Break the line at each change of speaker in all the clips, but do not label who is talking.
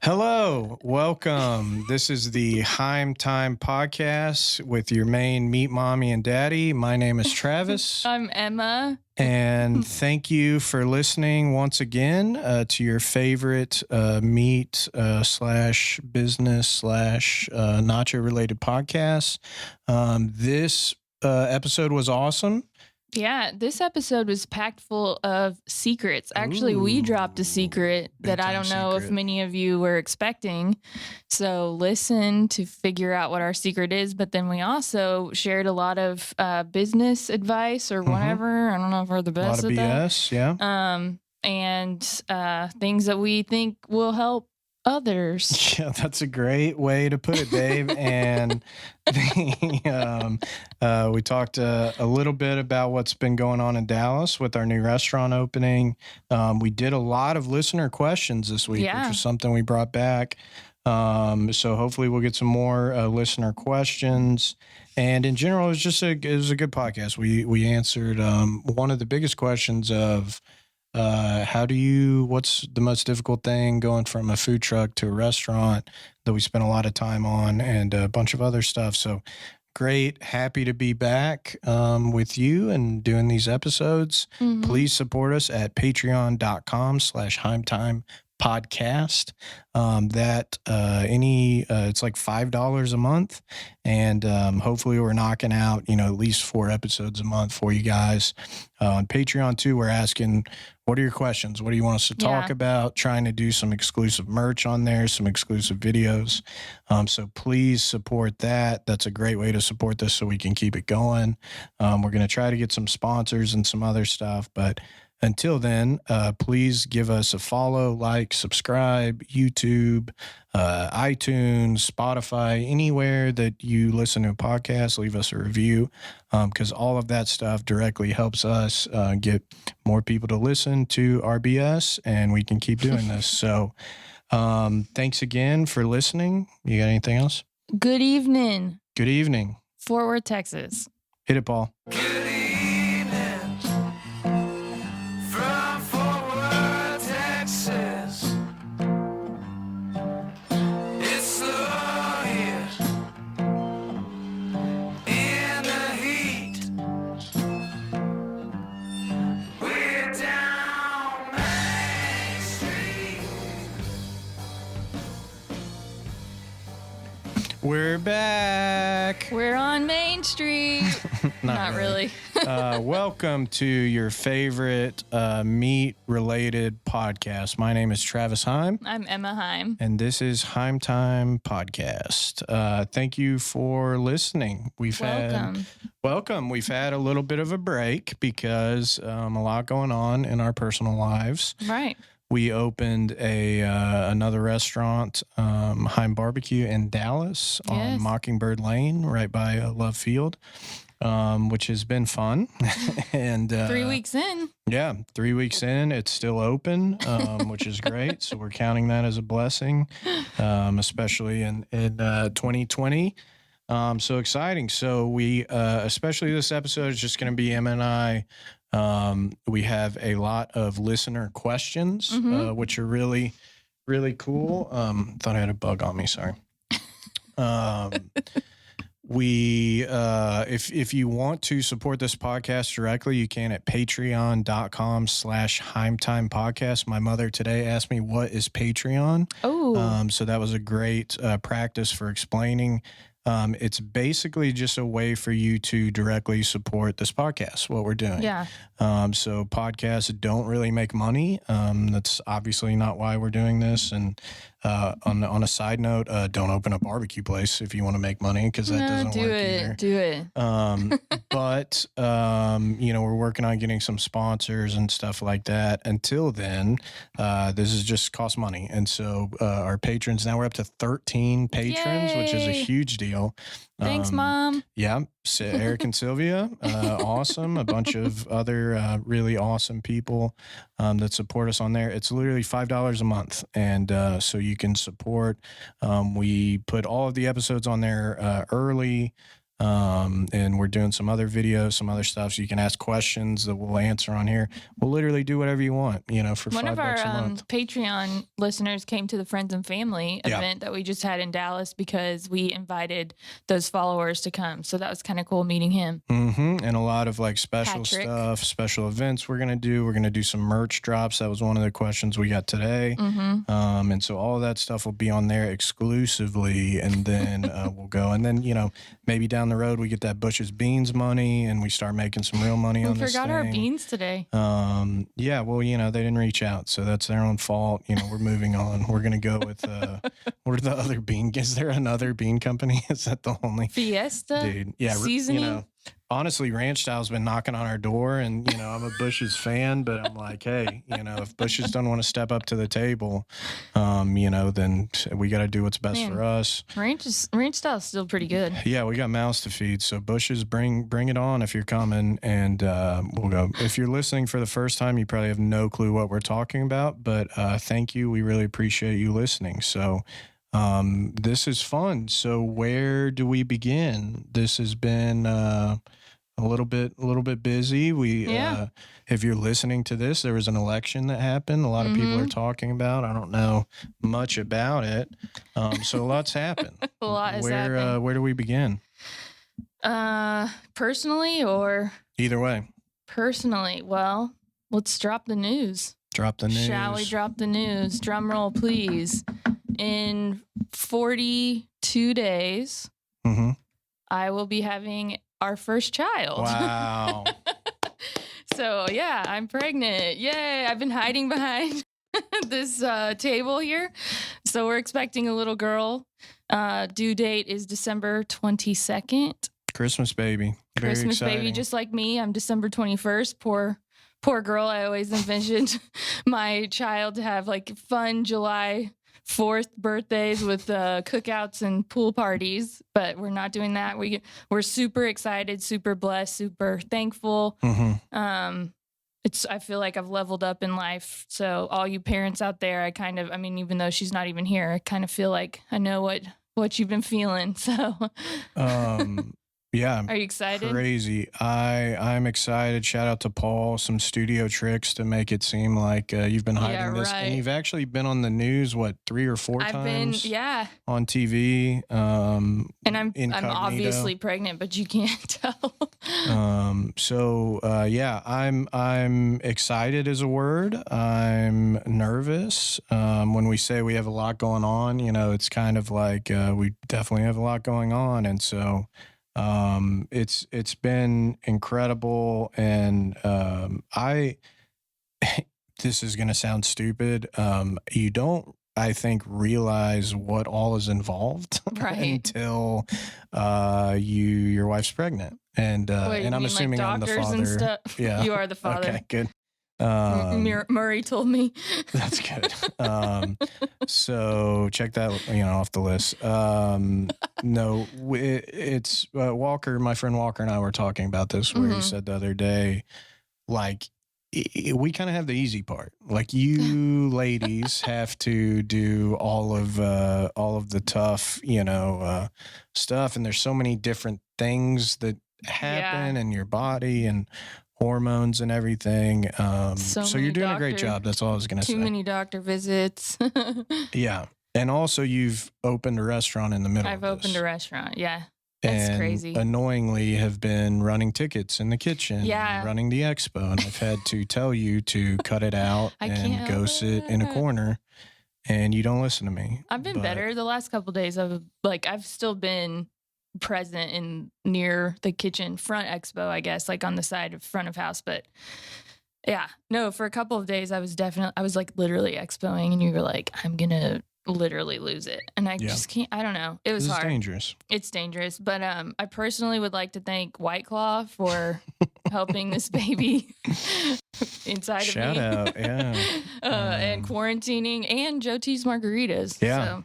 Hello, welcome. This is the Heim podcast with your main meat mommy and daddy. My name is Travis.
I'm Emma.
And thank you for listening once again to your favorite meat slash business slash nacho related podcast. This episode was awesome.
Yeah, this episode was packed full of secrets. Actually, we dropped a secret that I don't know if many of you were expecting. So listen to figure out what our secret is. But then we also shared a lot of business advice or whatever. I don't know if we're the best at that.
A lot of BS, yeah.
And things that we think will help others.
Yeah, that's a great way to put it, Dave. And we talked a little bit about what's been going on in Dallas with our new restaurant opening. We did a lot of listener questions this week, which is something we brought back. So hopefully we'll get some more listener questions. And in general, it was a good podcast. We answered one of the biggest questions of what's the most difficult thing going from a food truck to a restaurant that we spent a lot of time on, and a bunch of other stuff. So great. Happy to be back with you and doing these episodes. Please support us at patreon.com/HeimTime podcast. It's like $5 a month, and hopefully we're knocking out at least 4 episodes a month for you guys. On Patreon too, we're asking, what are your questions? What do you want us to talk about? Trying to do some exclusive merch on there, some exclusive videos. So please support that. That's a great way to support this so we can keep it going. We're going to try to get some sponsors and some other stuff, but until then, please give us a follow, like, subscribe, YouTube, iTunes, Spotify, anywhere that you listen to a podcast. Leave us a review, because all of that stuff directly helps us get more people to listen to RBS, and we can keep doing this. So thanks again for listening. You got anything else?
Good evening.
Good evening.
Fort Worth, Texas.
Hit it, Paul. We're back.
We're on Main Street. Not really.
Welcome to your favorite meat-related podcast. My name is Travis Heim.
I'm Emma Heim.
And this is Heim Time Podcast. Thank you for listening. Welcome. We've had a little bit of a break because a lot going on in our personal lives.
Right.
We opened another restaurant, Heim Barbecue in Dallas on Mockingbird Lane, right by Love Field, which has been fun. And
3 weeks in.
Yeah, 3 weeks in, it's still open, which is great. So we're counting that as a blessing, especially in 2020. So exciting. So we, especially this episode, is just going to be Emma and I. We have a lot of listener questions, which are really, really cool. Thought I had a bug on me. Sorry. If you want to support this podcast directly, you can at patreon.com/HeimTime podcast. My mother today asked me, what is Patreon?
Oh,
so that was a great practice for explaining. It's basically just a way for you to directly support this podcast, what we're doing.
yeah.
So podcasts don't really make money. That's obviously not why we're doing this. And on a side note, don't open a barbecue place if you want to make money, because that doesn't work either.
Do it.
But we're working on getting some sponsors and stuff like that. Until then, this is just cost money. And so our patrons, now we're up to 13 patrons, which is a huge deal.
Thanks, Mom.
Yeah. So Eric and Sylvia, awesome. A bunch of other really awesome people that support us on there. It's literally $5 a month. And so you can support. We put all of the episodes on there early. And we're doing some other videos, some other stuff, so you can ask questions that we'll answer on here. We'll literally do whatever you want, for
One of
$5
our
a month.
Patreon listeners came to the Friends and Family event that we just had in Dallas because we invited those followers to come. So that was kind of cool meeting him.
And a lot of like special stuff, special events we're going to do. We're going to do some merch drops. That was one of the questions we got today. And so all of that stuff will be on there exclusively. And then we'll go. And then, maybe down the road we get that Bush's Beans money and we start making some real money on this thing.
We forgot our beans today.
Yeah, well, they didn't reach out, so that's their own fault. We're moving on. We're going to go with, what are the other bean? Is there another bean company? Is that the only?
Fiesta?
Dude, yeah.
Seasoning?
Honestly, Ranch Style's been knocking on our door, and I'm a Bush's fan, but I'm like, hey, if Bush's don't want to step up to the table, then we got to do what's best for us.
Ranch Style's still pretty good.
Yeah, we got mouths to feed, so Bush's, bring it on if you're coming, and we'll go. If you're listening for the first time, you probably have no clue what we're talking about, but thank you. We really appreciate you listening. So. This is fun. So where do we begin? This has been a little bit busy. If you're listening to this, there was an election that happened. A lot of people are talking about. I don't know much about it. So a lot's happened.
A lot has happened.
Where do we begin?
Personally or
either way?
Personally, well, let's drop the news.
Drop the news.
Shall we drop the news? Drum roll, please. In 42 days, I will be having our first child.
Wow.
So, yeah, I'm pregnant. Yay. I've been hiding behind this table here. So we're expecting a little girl. Due date is December 22nd.
Christmas baby. Very
Christmas
exciting.
baby, just like me. I'm December 21st. Poor girl. I always envisioned my child to have like fun July 4th birthdays with cookouts and pool parties, but we're not doing that. We're super excited, super blessed, super thankful. I feel like I've leveled up in life. So all you parents out there, even though she's not even here, I kind of feel like I know what you've been feeling. So yeah.
Are
you excited?
Crazy. I'm excited. Shout out to Paul. Some studio tricks to make it seem like you've been hiding this. And you've actually been on the news, 3 or 4 times? On TV. And I'm
obviously pregnant, but you can't tell.
I'm excited is a word. I'm nervous. When we say we have a lot going on, it's kind of like we definitely have a lot going on. And so it's been incredible, and this is gonna sound stupid. You don't, I think, realize what all is involved until your wife's pregnant, and I'm assuming I'm the father. Yeah,
you are the father.
Okay, good.
Murray told me.
That's good. So check that, off the list. No, it's Walker, my friend Walker and I were talking about this, where he said the other day, like, we kind of have the easy part. Like, you ladies have to do all of the tough, stuff. And there's so many different things that happen in your body and hormones and everything. So you're doing a great job. That's all I was going to say.
Too many doctor visits.
Yeah. And also you've opened a restaurant in the middle of this.
I've opened a restaurant. Yeah. That's crazy.
Annoyingly have been running tickets in the kitchen. Yeah. Running the expo. And I've had to tell you to cut it out and go sit in a corner. And you don't listen to me.
I've been better the last couple of days. I've still been present in near the kitchen front expo, I guess, like on the side of front of house. But yeah, no, for a couple of days I was like literally expoing, and you were like, I'm gonna literally lose it, and I just can't. I don't know, it was hard. It's dangerous, but I personally would like to thank White Claw for helping this baby inside of me.
Shout out. Yeah.
And quarantining, and Joe T's margaritas.
So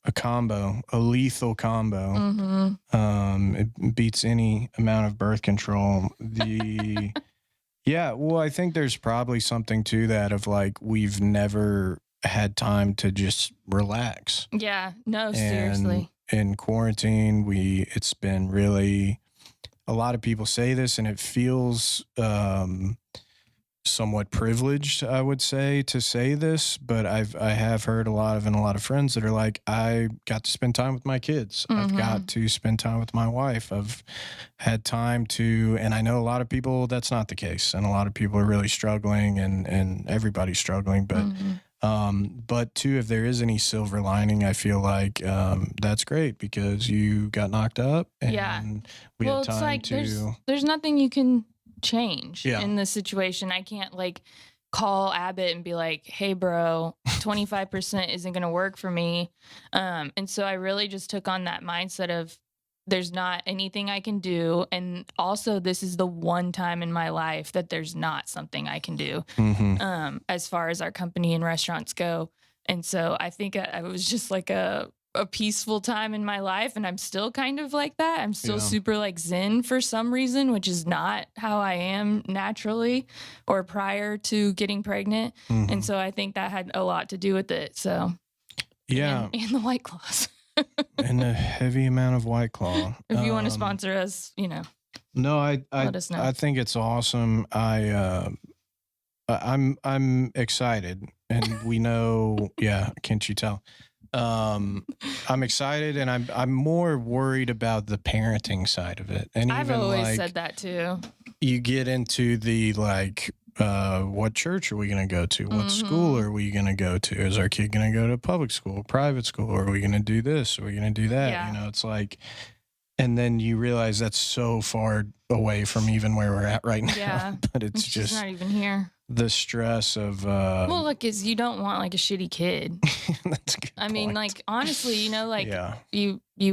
a lethal combo. It beats any amount of birth control. I think there's probably something to that of like, we've never had time to just relax.
Yeah, no, seriously.
in quarantine, it's been really, a lot of people say this and it feels somewhat privileged, I would say, to say this, but I have heard a lot of friends that are like, I got to spend time with my kids. I've got to spend time with my wife. I've had time to, and I know a lot of people that's not the case, and a lot of people are really struggling, and everybody's struggling, but too, if there is any silver lining, I feel like that's great because you got knocked up and we had time
it's like
to.
there's nothing you can change
Yeah.
in this situation. I can't like call Abbott and be like, hey bro, 25% isn't going to work for me. And so I really just took on that mindset of there's not anything I can do. And also this is the one time in my life that there's not something I can do as far as our company and restaurants go. And so I think I was just like a peaceful time in my life, and I'm still kind of like that. I'm still super like zen for some reason, which is not how I am naturally or prior to getting pregnant. And so I think that had a lot to do with it. So and the White Claws.
And a heavy amount of White Claw.
If you want to sponsor us,
No,
let us know.
I think it's awesome. I'm excited, and we know. Yeah, can't you tell? I'm excited, and I'm more worried about the parenting side of it. And
I've
even
always said that too.
You get into the what church are we going to go to? What school are we going to go to? Is our kid going to go to public school, private school? Or are we going to do this? Are we going to do that?
Yeah.
It's like, and then you realize that's so far away from even where we're at right now.
Yeah.
But it's just
not even here.
The stress of
well, look, is you don't want like a shitty kid.
That's a good
I mean,
point.
like honestly, you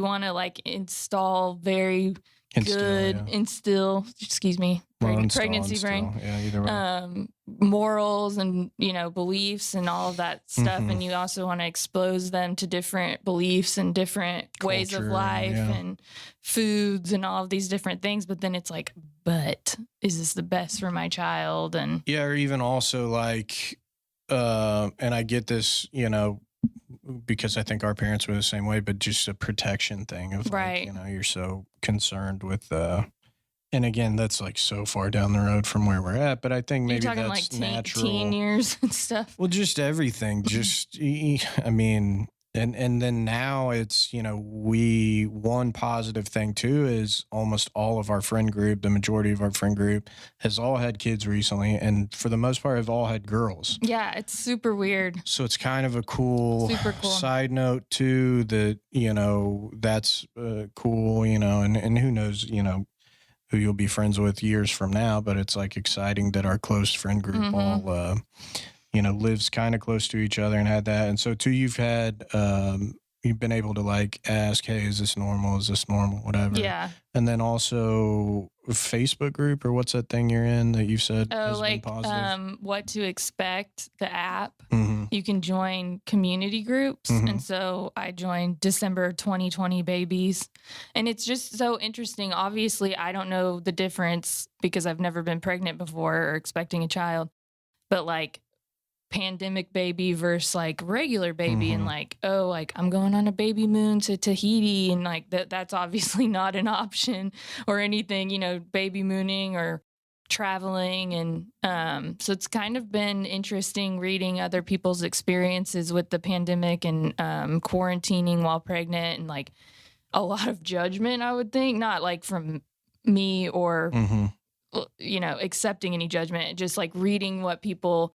want to like instill very good instill. Excuse me, pregnancy brain.
Yeah, either way.
Morals and beliefs and all of that stuff, and you also want to expose them to different beliefs and different ways of life and foods and all of these different things. But then it's like, but is this the best for my child? And
or even also like, and I get this, because I think our parents were the same way, but just a protection thing of
right.
like, you're so concerned with and again, that's like so far down the road from where we're at, but I think maybe
you're talking
that's
like
natural.
Teen years and stuff.
Well, just everything. Just, I mean, and then now it's, one positive thing too is almost all of our friend group, the majority of our friend group has all had kids recently. And for the most part have all had girls.
Yeah. It's super weird.
So it's kind of a super cool side note too, that, that's cool, and who knows, who you'll be friends with years from now, but it's like exciting that our close friend group all, lives kind of close to each other and had that. And so too, you've been able to like ask, hey, is this normal? Is this normal? Whatever.
Yeah.
And then also Facebook group, or what's that thing you're in that you said has been positive?
What to Expect, the app. You can join community groups. And so I joined December 2020 babies. And it's just so interesting. Obviously, I don't know the difference because I've never been pregnant before or expecting a child. But like pandemic baby versus like regular baby and like, oh, like I'm going on a baby moon to Tahiti and like that's obviously not an option or anything, baby mooning or traveling. And so it's kind of been interesting reading other people's experiences with the pandemic and quarantining while pregnant, and like a lot of judgment, I would think, not like from me or accepting any judgment, just like reading what people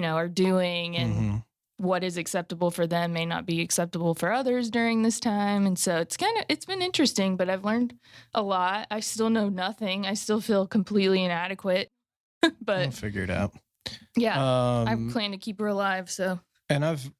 are doing and what is acceptable for them may not be acceptable for others during this time. And so it's been interesting, but I've learned a lot. I still know nothing. I still feel completely inadequate, but
I'll figure it out.
Yeah. I plan to keep her alive. So,
and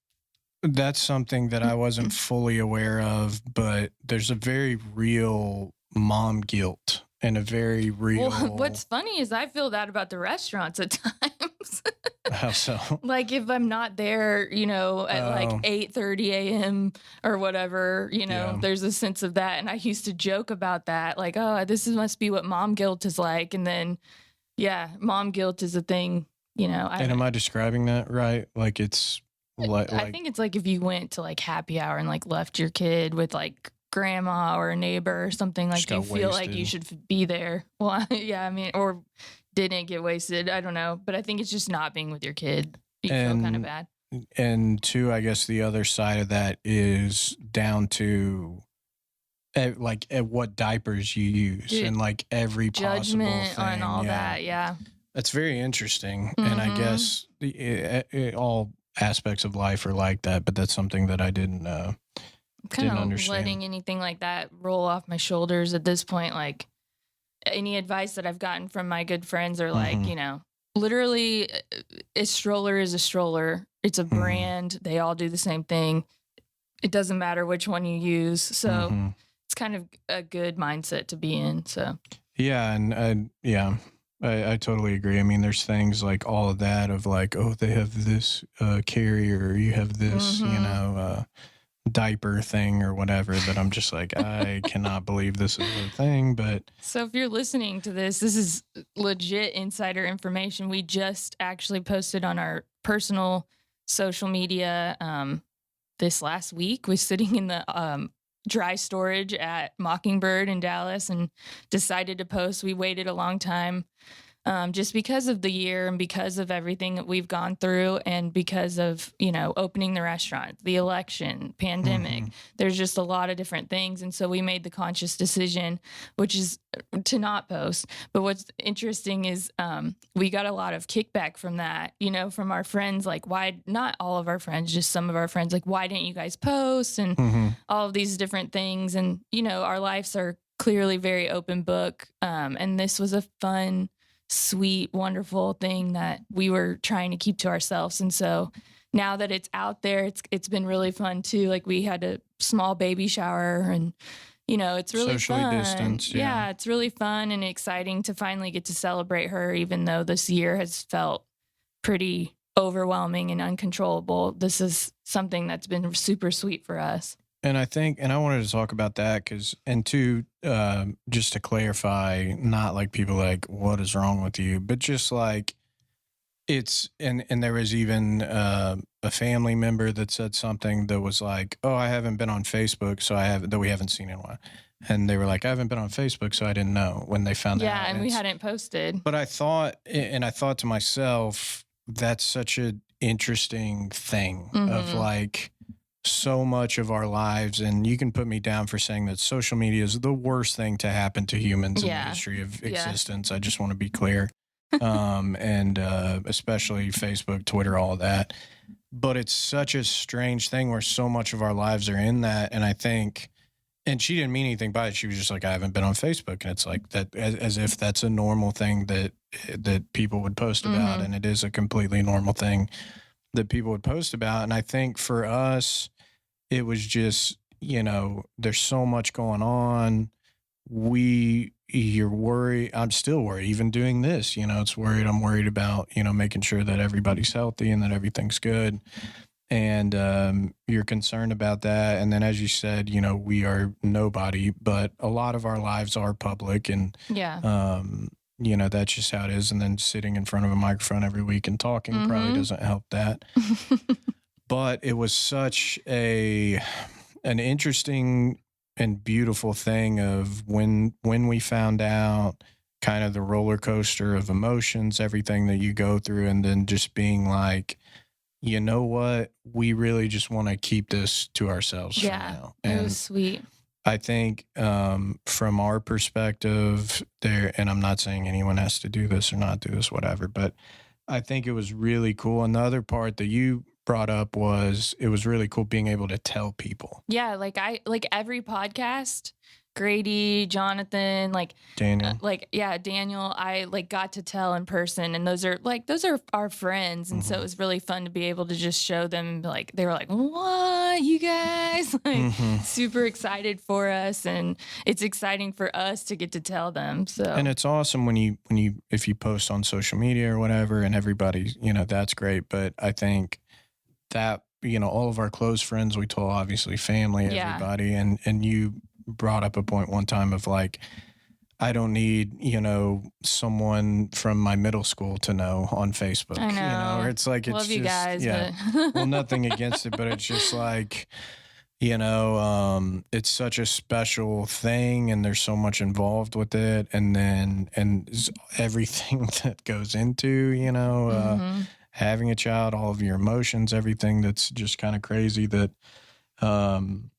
that's something that I wasn't fully aware of, but there's a very real mom guilt and a very real.
Well, what's funny is I feel that about the restaurants at times.
How so?
Like if I'm not there, at like 8:30 a.m. or whatever, there's a sense of that. And I used to joke about that. Like, oh, must be what mom guilt is like. And then, yeah, mom guilt is a thing,
and am I describing that right? Like it's
I think it's like if you went to like happy hour and like left your kid with like grandma or a neighbor or something, like you feel like you should be there. Well, yeah, I mean, or didn't get wasted. I don't know. But I think it's just not being with your kid. You feel kind of bad.
And two, I guess the other side of that is down to at what diapers you use. Dude, and like every possible thing
on all that. Yeah.
That's very interesting. And I guess all aspects of life are like that, but that's something that I didn't
kind of
understand.
Letting anything like that roll off my shoulders at this point. Like any advice that I've gotten from my good friends are like, you know, literally a stroller is a stroller. It's a brand. They all do the same thing. It doesn't matter which one you use. So it's kind of a good mindset to be in. So
yeah. And I totally agree. I mean, there's things like all of that of like, oh, they have this carrier, you have this, you know, diaper thing or whatever, that I'm just like, I cannot believe this is a thing. But
so if you're listening to this is legit insider information. We just actually posted on our personal social media this last week. We're sitting in the dry storage at Mockingbird in Dallas and decided to post. We waited a long time just because of the year and because of everything that we've gone through and because of, you know, opening the restaurant, the election, pandemic. There's just a lot of different things. And so we made the conscious decision, which is to not post. But what's interesting is we got a lot of kickback from that, you know, from our friends, like why, not all of our friends, just some of our friends, like, why didn't you guys post and all of these different things. And, you know, our lives are clearly very open book. And this was a fun, sweet, wonderful thing that we were trying to keep to ourselves. And so now that it's out there, it's been really fun too. Like we had a small baby shower and, you know, it's really
socially
fun.
Distanced,
yeah, it's really fun and exciting to finally get to celebrate her, even though this year has felt pretty overwhelming and uncontrollable. This is something that's been super sweet for us.
And I think, and I wanted to talk about that because, and two, just to clarify, not like people like, what is wrong with you, but just like it's, and there was even a family member that said something that was like, oh, I haven't been on Facebook, so that we haven't seen in a while. And they were like, I haven't been on Facebook, so I didn't know when they found out.
Yeah, and we hadn't posted.
But I thought to myself, that's such an interesting thing of like, so much of our lives, and you can put me down for saying that social media is the worst thing to happen to humans in the history of existence. I just want to be clear. And especially Facebook, Twitter, all of that. But it's such a strange thing where so much of our lives are in that. And I think, and she didn't mean anything by it. She was just like, I haven't been on Facebook. And it's like that, as if that's a normal thing that people would post about. And it is a completely normal thing that people would post about. And I think for us, it was just, you know, there's so much going on. You're worried. I'm still worried, even doing this, you know, I'm worried about, you know, making sure that everybody's healthy and that everything's good. And you're concerned about that. And then, as you said, you know, we are nobody, but a lot of our lives are public and, you know, that's just how it is. And then sitting in front of a microphone every week and talking probably doesn't help that. But it was such an interesting and beautiful thing of when we found out, kind of the roller coaster of emotions, everything that you go through, and then just being like, you know what, we really just want to keep this to ourselves for now. And
it was sweet.
I think from our perspective there, and I'm not saying anyone has to do this or not do this, whatever, but I think it was really cool. And the other part that you brought up was it was really cool being able to tell people.
Yeah, like every podcast, Grady, Jonathan,
Daniel.
Daniel, I got to tell in person, and those are our friends, and so it was really fun to be able to just show them, they were like, what, you guys, super excited for us, and it's exciting for us to get to tell them. So,
and it's awesome if you post on social media or whatever, and everybody, that's great. But I think that, all of our close friends, we told, obviously family, everybody, and you brought up a point one time of I don't need, someone from my middle school to know on Facebook,
I know.
or it's like,
Love
it's
you
just,
guys,
yeah,
but
well, nothing against it, but it's just like, it's such a special thing and there's so much involved with it. And then, everything that goes into, having a child, all of your emotions, everything that's just kind of crazy that, um,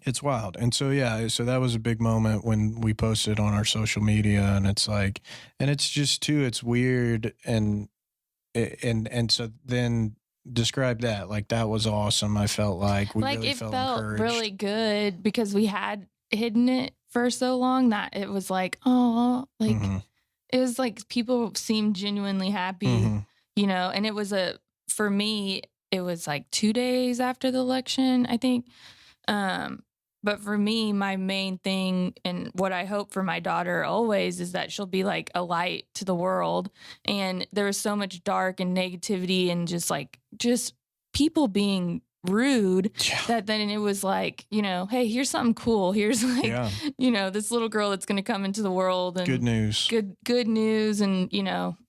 it's wild. And so, yeah, so that was a big moment when we posted on our social media, and it's like, and it's just too, it's weird. And so then describe that. Like, that was awesome. I felt like we
like
really
it
felt
felt
encouraged.
really good because we had hidden it for so long that it was like, oh, like it was like people seemed genuinely happy, and it was for me, it was like 2 days after the election, I think. But for me, my main thing and what I hope for my daughter always is that she'll be like a light to the world. And there was so much dark and negativity and just people being rude that then it was like, hey, here's something cool. Here's like, this little girl that's going to come into the world and
good news.
Good news. And,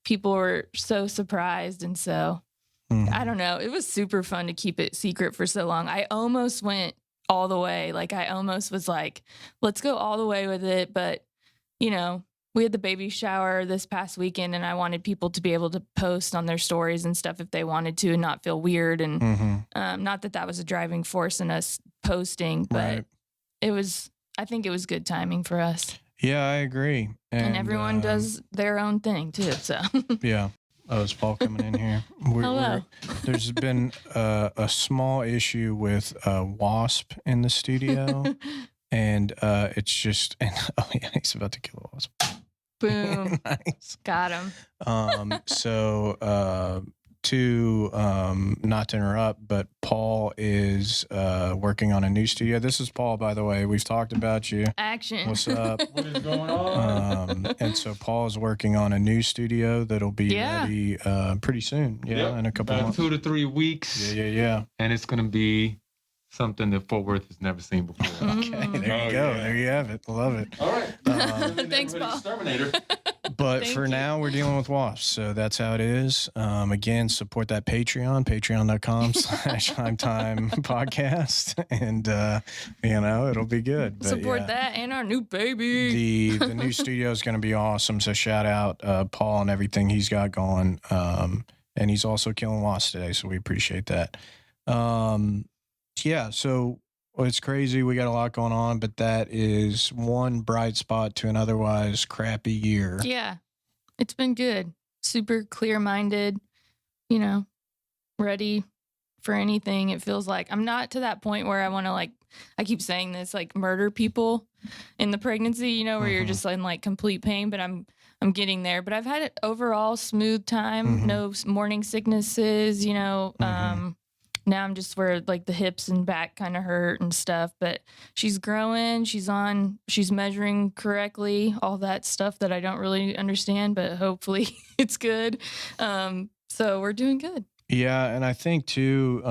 people were so surprised. And so I don't know. It was super fun to keep it secret for so long. I almost went all the way. Like I almost was like, let's go all the way with it. But, we had the baby shower this past weekend and I wanted people to be able to post on their stories and stuff if they wanted to and not feel weird. And not that was a driving force in us posting, but I think it was good timing for us.
Yeah, I agree.
And everyone does their own thing too. So
yeah. Oh, is Paul coming in here?
Hello.
There's been a small issue with a wasp in the studio, and it's just, he's about to kill a wasp.
Boom.
Nice.
Got him.
Not to interrupt, but Paul is working on a new studio. This is Paul, by the way. We've talked about you.
Action.
What's up?
What is going on?
And so Paul is working on a new studio that'll be ready pretty soon. Yeah, in a couple months.
2 to 3 weeks.
Yeah.
And it's going to be something that Fort Worth has never seen before.
Okay, there you go.
Yeah.
There you have it. Love it.
All right.
Thanks, Paul.
Exterminator.
But for now, we're dealing with wasps. So that's how it is. Again, support that patreon.com/Heim podcast. And, it'll be good. But
support that and our new baby.
The new studio is going to be awesome. So shout out Paul and everything he's got going. And he's also killing wasps today. So we appreciate that. So it's crazy. We got a lot going on, but that is one bright spot to an otherwise crappy year.
Yeah, it's been good. Super clear-minded, ready for anything. It feels like I'm not to that point where I want to I keep saying this, murder people in the pregnancy, where you're just in complete pain, but I'm getting there. But I've had an overall smooth time, no morning sicknesses, Now I'm just where the hips and back kind of hurt and stuff, but she's growing, she's measuring correctly, all that stuff that I don't really understand, but hopefully it's good. So we're doing good.
Yeah. And I think too,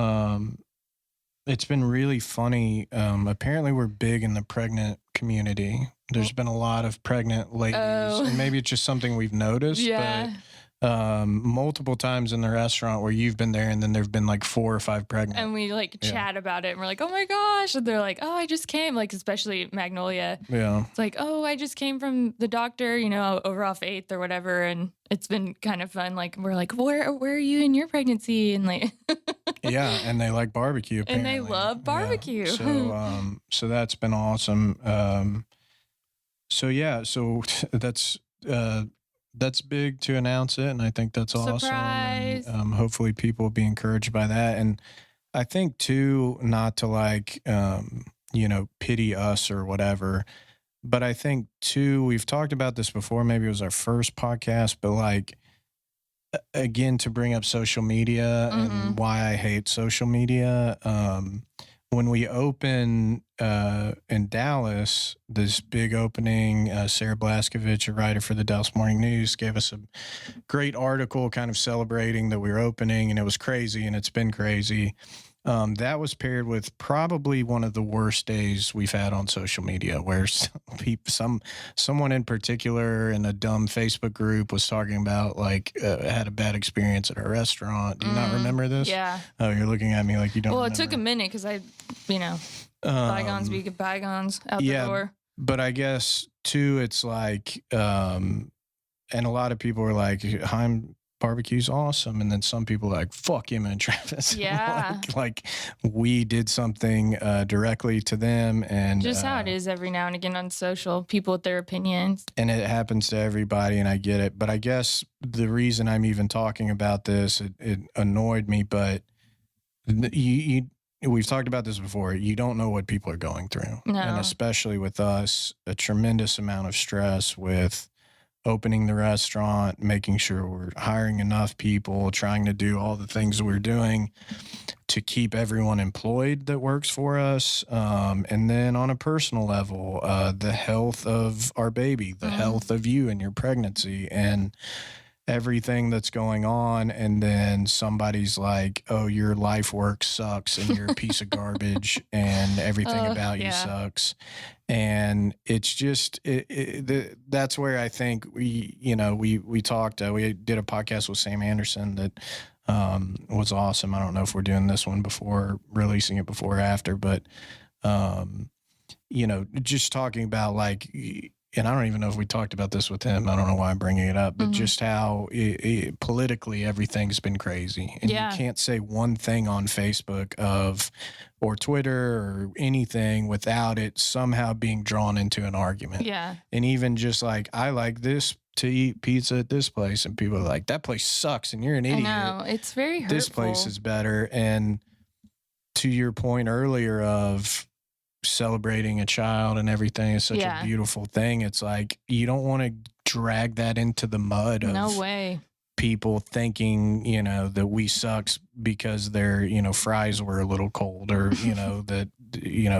it's been really funny. Apparently we're big in the pregnant community. There's been a lot of pregnant ladies and maybe it's just something we've noticed, but multiple times in the restaurant where you've been there and then there've been 4 or 5 pregnant
and we chat about it and we're like, oh my gosh, and they're like, oh, I just came, especially Magnolia, it's like, oh, I just came from the doctor, over off 8th or whatever, and it's been kind of fun. We're like, where are you in your pregnancy? And
yeah, and they like barbecue apparently.
And they love barbecue.
So that's been awesome. So that's big to announce it, and I think that's awesome.
Surprise.
And, hopefully people will be encouraged by that. And I think too, not to pity us or whatever, but I think too, we've talked about this before, maybe it was our first podcast, but again, to bring up social media and why I hate social media. When we open in Dallas, this big opening, Sarah Blaskovich, a writer for the Dallas Morning News, gave us a great article kind of celebrating that we were opening, and it was crazy, and it's been crazy. That was paired with probably one of the worst days we've had on social media, where someone in particular in a dumb Facebook group was talking about like had a bad experience at a restaurant. Do you not remember this?
Yeah.
Oh, you're looking at me like you don't.
Well,
remember.
It took a minute because bygones be bygones out the door.
But I guess too, it's like, and a lot of people were like, Heim barbecue's awesome, and then some people are like, fuck him and Travis.
Yeah.
like we did something directly to them, and
just how it is every now and again on social, people with their opinions, and
it happens to everybody, and I get it. But I guess the reason I'm even talking about this, it annoyed me, but we've talked about this before. You don't know what people are going through.
No.
And especially with us, a tremendous amount of stress with opening the restaurant, making sure we're hiring enough people, trying to do all the things we're doing to keep everyone employed that works for us. And then on a personal level, the health of our baby, the health of you and your pregnancy, and everything that's going on. And then somebody's like, oh, your life work sucks and you're a piece of garbage and everything about you sucks. And it's just, that's where I think we talked, we did a podcast with Sam Anderson that was awesome. I don't know if we're doing this one before, releasing it before or after, but, just talking about like, and I don't even know if we talked about this with him. I don't know why I'm bringing it up, but just how politically everything's been crazy. And you can't say one thing on Facebook or Twitter or anything without it somehow being drawn into an argument.
Yeah.
And even just like, I like this to eat pizza at this place. And people are like, that place sucks and you're an idiot.
I know. It's very hurtful.
This place is better. And to your point earlier of celebrating a child and everything is such a beautiful thing. It's like, you don't want to drag that into the mud of people thinking, that we sucks because their, fries were a little cold, or, that,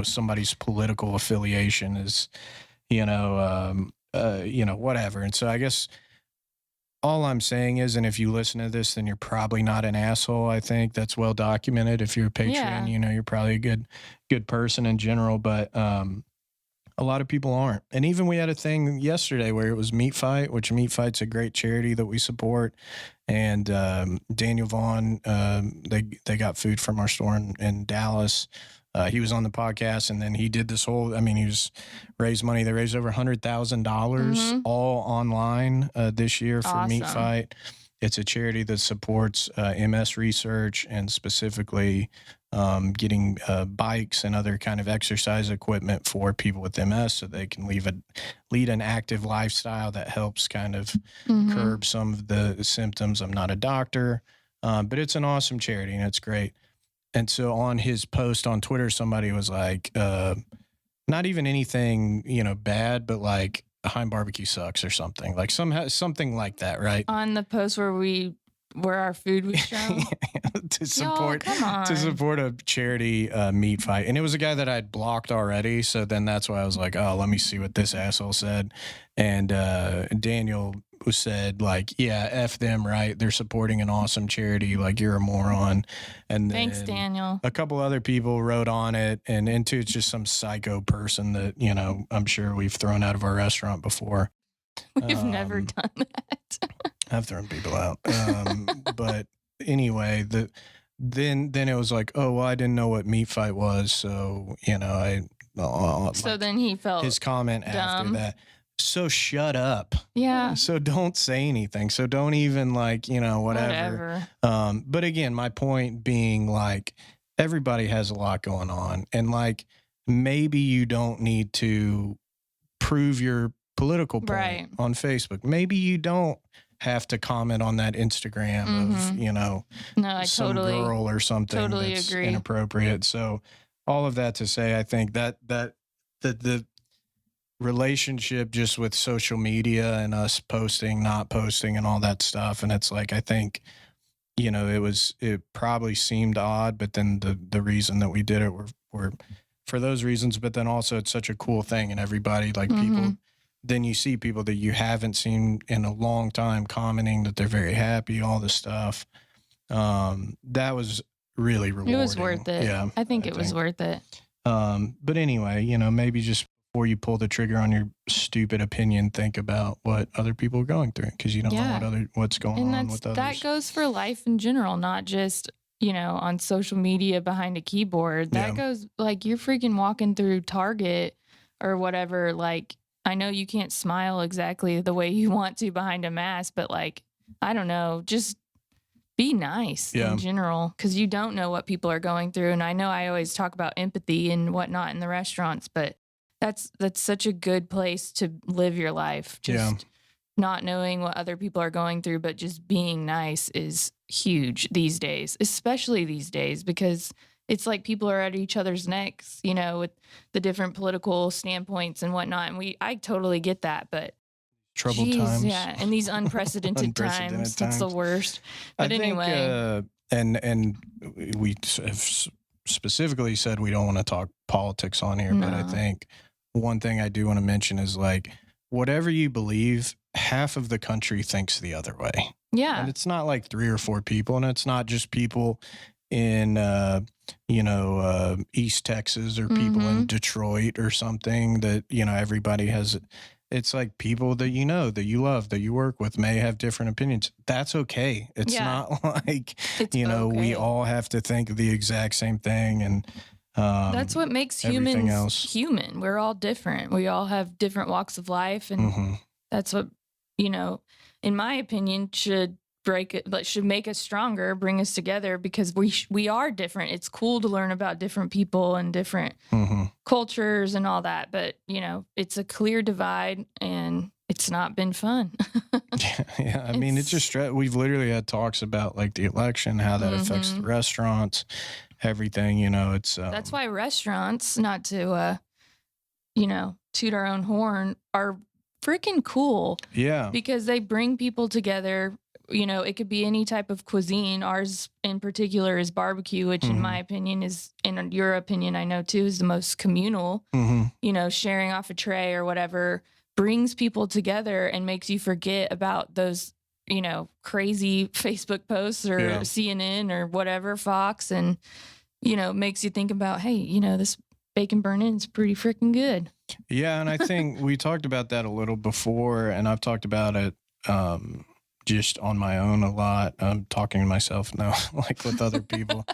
somebody's political affiliation is, whatever. And so I guess all I'm saying is, and if you listen to this, then you're probably not an asshole. I think that's well documented. If you're a patron, you're probably a good person in general, but a lot of people aren't. And even we had a thing yesterday where it was Meat Fight, which Meat Fight's a great charity that we support. And Daniel Vaughn, they got food from our store in Dallas. He was on the podcast, and then he did this whole, he was raised money. They raised over $100,000 all online this year for Meat Fight. It's a charity that supports MS research, and specifically getting bikes and other kind of exercise equipment for people with MS so they can lead an active lifestyle that helps kind of curb some of the symptoms. I'm not a doctor, but it's an awesome charity and it's great. And so on his post on Twitter, somebody was like, not even anything, bad, but like Heim barbecue sucks or something, like something like that, right?
On the post where our food was shown
to support a charity Meat Fight. And it was a guy that I'd blocked already. So then that's why I was like, oh, let me see what this asshole said. And Daniel said like, yeah, F them, right? They're supporting an awesome charity. Like, you're a moron. And then
thanks, Daniel.
A couple other people wrote on it, and into it's just some psycho person that, I'm sure we've thrown out of our restaurant before.
We've never done that.
I've thrown people out. But anyway, then it was like, oh, well, I didn't know what Meat Fight was. So,
so then he felt
his comment
dumb
after that. So shut up.
Yeah.
So don't say anything. So don't even whatever. But again, my point being like, everybody has a lot going on, and like, maybe you don't need to prove your political point on Facebook. Maybe you don't have to comment on that Instagram of, some girl or something that's inappropriate. So all of that to say, I think that the relationship just with social media and us posting, not posting and all that stuff. And it's like, I think, it probably seemed odd, but then the reason that we did it were for those reasons, but then also it's such a cool thing, and everybody people, then you see people that you haven't seen in a long time commenting that they're very happy, all this stuff. That was really rewarding.
It was worth it.
Yeah.
I think it was worth it.
But anyway, maybe just before you pull the trigger on your stupid opinion, think about what other people are going through, because you don't know what's going on with others.
That goes for life in general, not just, on social media behind a keyboard. That goes like you're freaking walking through Target or whatever. Like, I know you can't smile exactly the way you want to behind a mask, but like, I don't know, just be nice in general, because you don't know what people are going through. And I know I always talk about empathy and whatnot in the restaurants, but that's such a good place to live your life. Just not knowing what other people are going through, but just being nice is huge these days, especially these days, because it's like people are at each other's necks, with the different political standpoints and whatnot. And I totally get that, but
troubled times.
Yeah, and these unprecedented times. It's the worst. But anyway.
And we have specifically said we don't want to talk politics on here, but I think one thing I do want to mention is like, whatever you believe, half of the country thinks the other way.
Yeah.
And it's not like 3 or 4 people, and it's not just people in East Texas or people in Detroit or something that everybody has. It's like people that that you love, that you work with may have different opinions. That's okay. It's not like we all have to think the exact same thing. And
that's what makes humans human. We're all different. We all have different walks of life, and that's what in my opinion should make us stronger, bring us together, because we are different. It's cool to learn about different people and different cultures and all that, but it's a clear divide, and it's not been fun.
I mean, it's just we've literally had talks about like the election, how that affects the restaurants, everything. It's
that's why restaurants, not to toot our own horn, are freaking cool.
Yeah,
because they bring people together. It could be any type of cuisine. Ours in particular is barbecue, which in my opinion is, in your opinion, I know too, is the most communal. Sharing off a tray or whatever brings people together and makes you forget about those, crazy Facebook posts or CNN or whatever, Fox, and, makes you think about, hey, this bacon burn-in is pretty freaking good.
Yeah, and I think we talked about that a little before, and I've talked about it just on my own a lot. I'm talking to myself now, like with other people,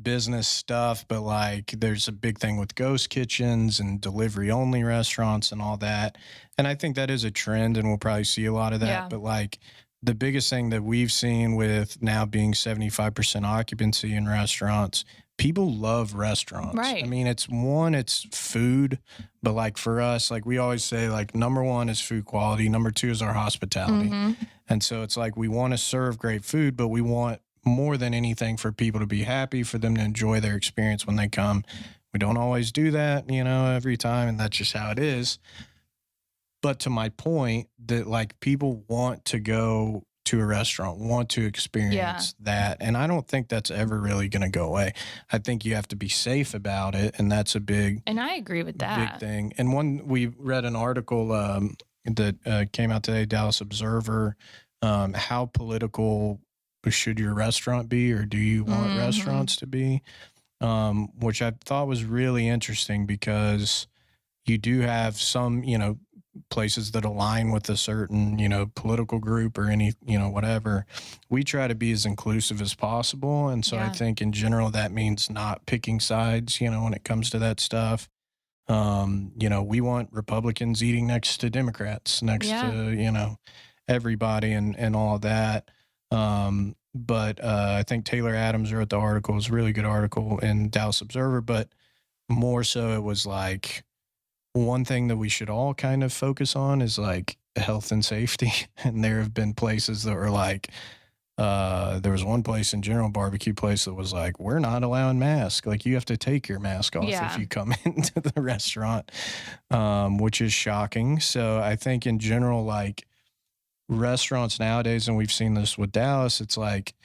business stuff, but like there's a big thing with ghost kitchens and delivery only restaurants and all that. And I think that is a trend, and we'll probably see a lot of that. Yeah. But like the biggest thing that we've seen with now being 75% occupancy in restaurants, people love restaurants.
Right.
I mean, it's food, but like for us, like we always say, like number 1 is food quality. Number 2 is our hospitality. And so it's like, we want to serve great food, but we want more than anything for people to be happy, for them to enjoy their experience when they come. We don't always do that, every time. And that's just how it is. But to my point, that like people want to go to a restaurant, want to experience that. And I don't think that's ever really going to go away. I think you have to be safe about it. And that's a big,
and I agree with that,
big thing. And we read an article that came out today, Dallas Observer, how political should your restaurant be, or do you want restaurants to be? Which I thought was really interesting, because you do have some, places that align with a certain, political group or any, whatever. We try to be as inclusive as possible. And so I think in general, that means not picking sides, when it comes to that stuff. We want Republicans eating next to Democrats, next to, everybody and all of that. But I think Taylor Adams wrote the article. It was a really good article in Dallas Observer, but more so it was like, one thing that we should all kind of focus on is like health and safety. And there have been places that were like, there was one place in general, barbecue place, that was like, we're not allowing masks. Like you have to take your mask off if you come into the restaurant, which is shocking. So I think in general, like restaurants nowadays, and we've seen this with Dallas, it's like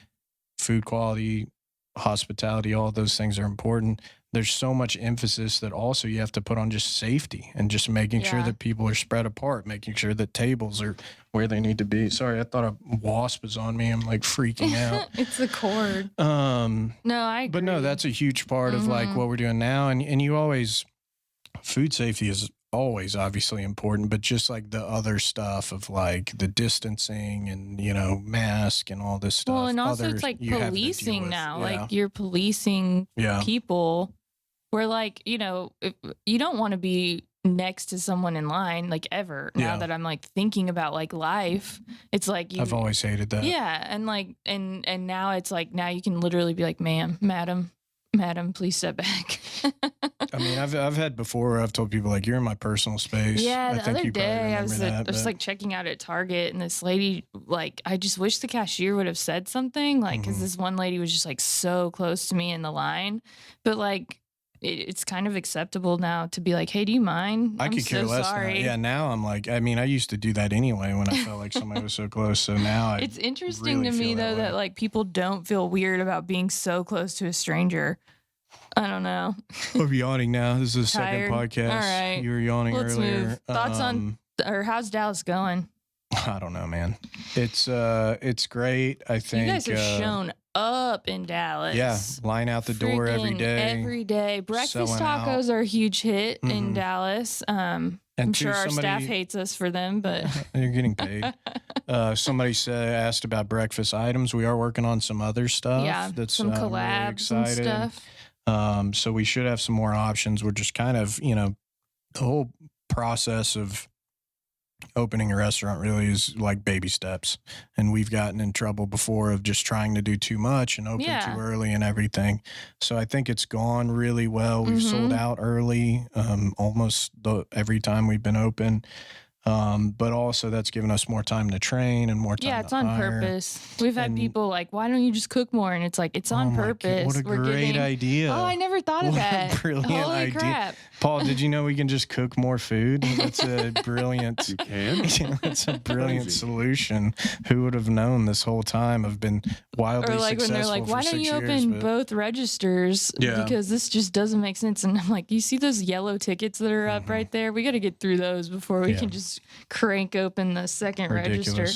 food quality, hospitality, all those things are important. there's so much emphasis that also you have to put on just safety and just making sure that people are spread apart, making sure that tables are where they need to be. Sorry, I thought a wasp was on me. I'm like freaking out.
It's a cord. No, I agree.
But no, that's a huge part of like what we're doing now. And you always, food safety is always obviously important, but just like the other stuff of like the distancing and, you know, mask and all this stuff.
Well, and also it's like policing now. Like you're policing people. Where like, you know, if you don't want to be next to someone in line like ever. Now that I'm like thinking about like life, it's like
I've always hated that.
Yeah, and like and now it's like now you can literally be like, madam, please step back.
I mean, I've had before. I've told people like, you're in my personal space.
Yeah, the other day I was like checking out at Target, and this lady, like, I just wish the cashier would have said something, like, because this one lady was just like so close to me in the line, but like. It's kind of acceptable now to be like, hey, do you mind?
I could care less. Sorry. Yeah, now I'm like, I mean, I used to do that anyway when I felt like somebody was so close. So now
it's interesting to me, though, that like people don't feel weird about being so close to a stranger. I don't know.
I'm yawning now. This is the second podcast. All
right.
You were yawning earlier.
Move. Thoughts on, or how's Dallas going?
I don't know, man. It's great. I think
you guys are shown up in Dallas.
Yeah, line out the door every day.
Every day. Breakfast tacos are a huge hit in Dallas. I'm sure our staff hates us for them, but
you're getting paid. Somebody asked about breakfast items. We are working on some other stuff.
Yeah,
that's
some collabs
really
and stuff.
So we should have some more options. We're just kind of, you know, the whole process of opening a restaurant really is like baby steps, and we've gotten in trouble before of just trying to do too much and open too early and everything. So I think it's gone really well. We've sold out early, almost every time we've been open. But also that's given us more time to train and more time.
Yeah, it's on purpose. We've had people like, why don't you just cook more? And it's like, it's on purpose.
What a great idea.
Oh, I never thought of that.
Brilliant
Holy
idea.
Crap.
Paul, did you know we can just cook more food? That's a brilliant.
You can?
That's a brilliant solution. Who would have known this whole time? I've been wildly
successful. Or like when they're like, why don't you open both registers?
Yeah.
Because this just doesn't make sense. And I'm like, you see those yellow tickets that are up right there? We got to get through those before we can just crank open the second register.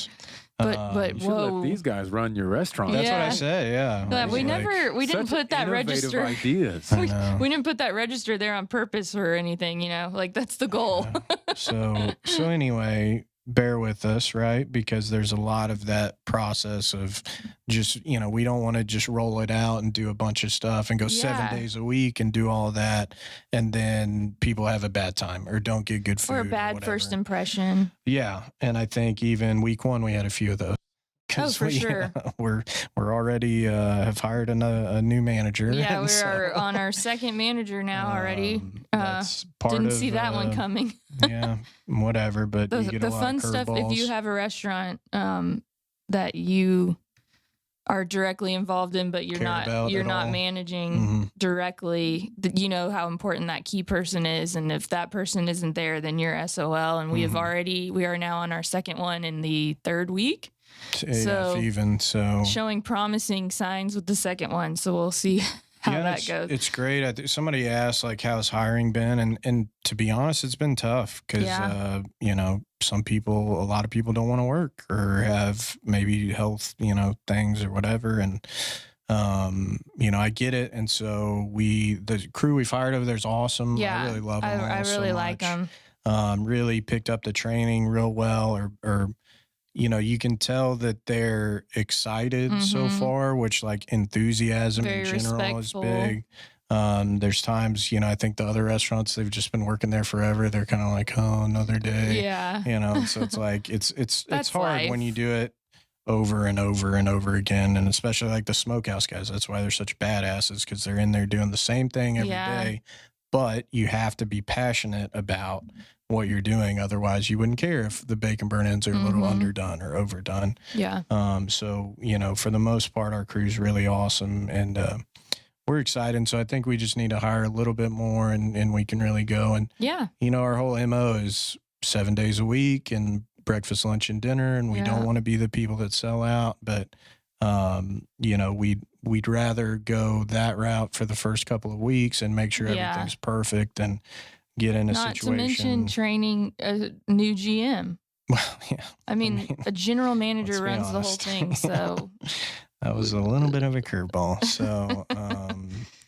But
you should let these guys run your restaurant.
That's what I said. Yeah.
But we didn't put that register.
Ideas.
We didn't put that register there on purpose or anything. You know, like that's the goal.
So anyway, bear with us, right? Because there's a lot of that process of just, you know, we don't want to just roll it out and do a bunch of stuff and go 7 days a week and do all that. And then people have a bad time or don't get good food.
Or a bad first impression.
Yeah. And I think even week one, we had a few of those.
Oh, for sure.
We're already have hired a new manager.
Yeah, we are on our second manager now already. Didn't see that one coming.
Yeah, whatever. But you get a lot
fun
of
stuff.
curveballs.
If you have a restaurant that you are directly involved in, but you're not managing directly, you know how important that key person is, and if that person isn't there, then you're SOL. And we are now on our second one in the third week. So showing promising signs with the second one. So we'll see how that goes.
It's great. I think somebody asked like, how's hiring been? And to be honest, it's been tough because, you know, a lot of people don't want to work or have maybe health, you know, things or whatever. And, you know, I get it. And so the crew we've hired over there is awesome.
Yeah.
I really love them.
I really like them.
Really picked up the training real well or you know, you can tell that they're excited so far, which like enthusiasm in general is big. There's times, you know, I think the other restaurants, they've just been working there forever. They're kind of like, oh, another day.
Yeah.
You know, so it's like, it's hard when you do it over and over and over again. And especially like the smokehouse guys, that's why they're such badasses, because they're in there doing the same thing every day. But you have to be passionate about what you're doing. Otherwise, you wouldn't care if the bacon burn-ins are a little underdone or overdone.
Yeah.
So, you know, for the most part, our crew's really awesome and we're excited. So I think we just need to hire a little bit more and we can really go. And, you know, our whole MO is 7 days a week and breakfast, lunch, and dinner. And we don't want to be the people that sell out, but we'd rather go that route for the first couple of weeks and make sure everything's perfect and get in a
Not
situation.
to mention training a new GM.
Well, yeah.
I mean, a general manager
let's be
runs the whole
honest.
thing, so
That was a little bit of a curveball. So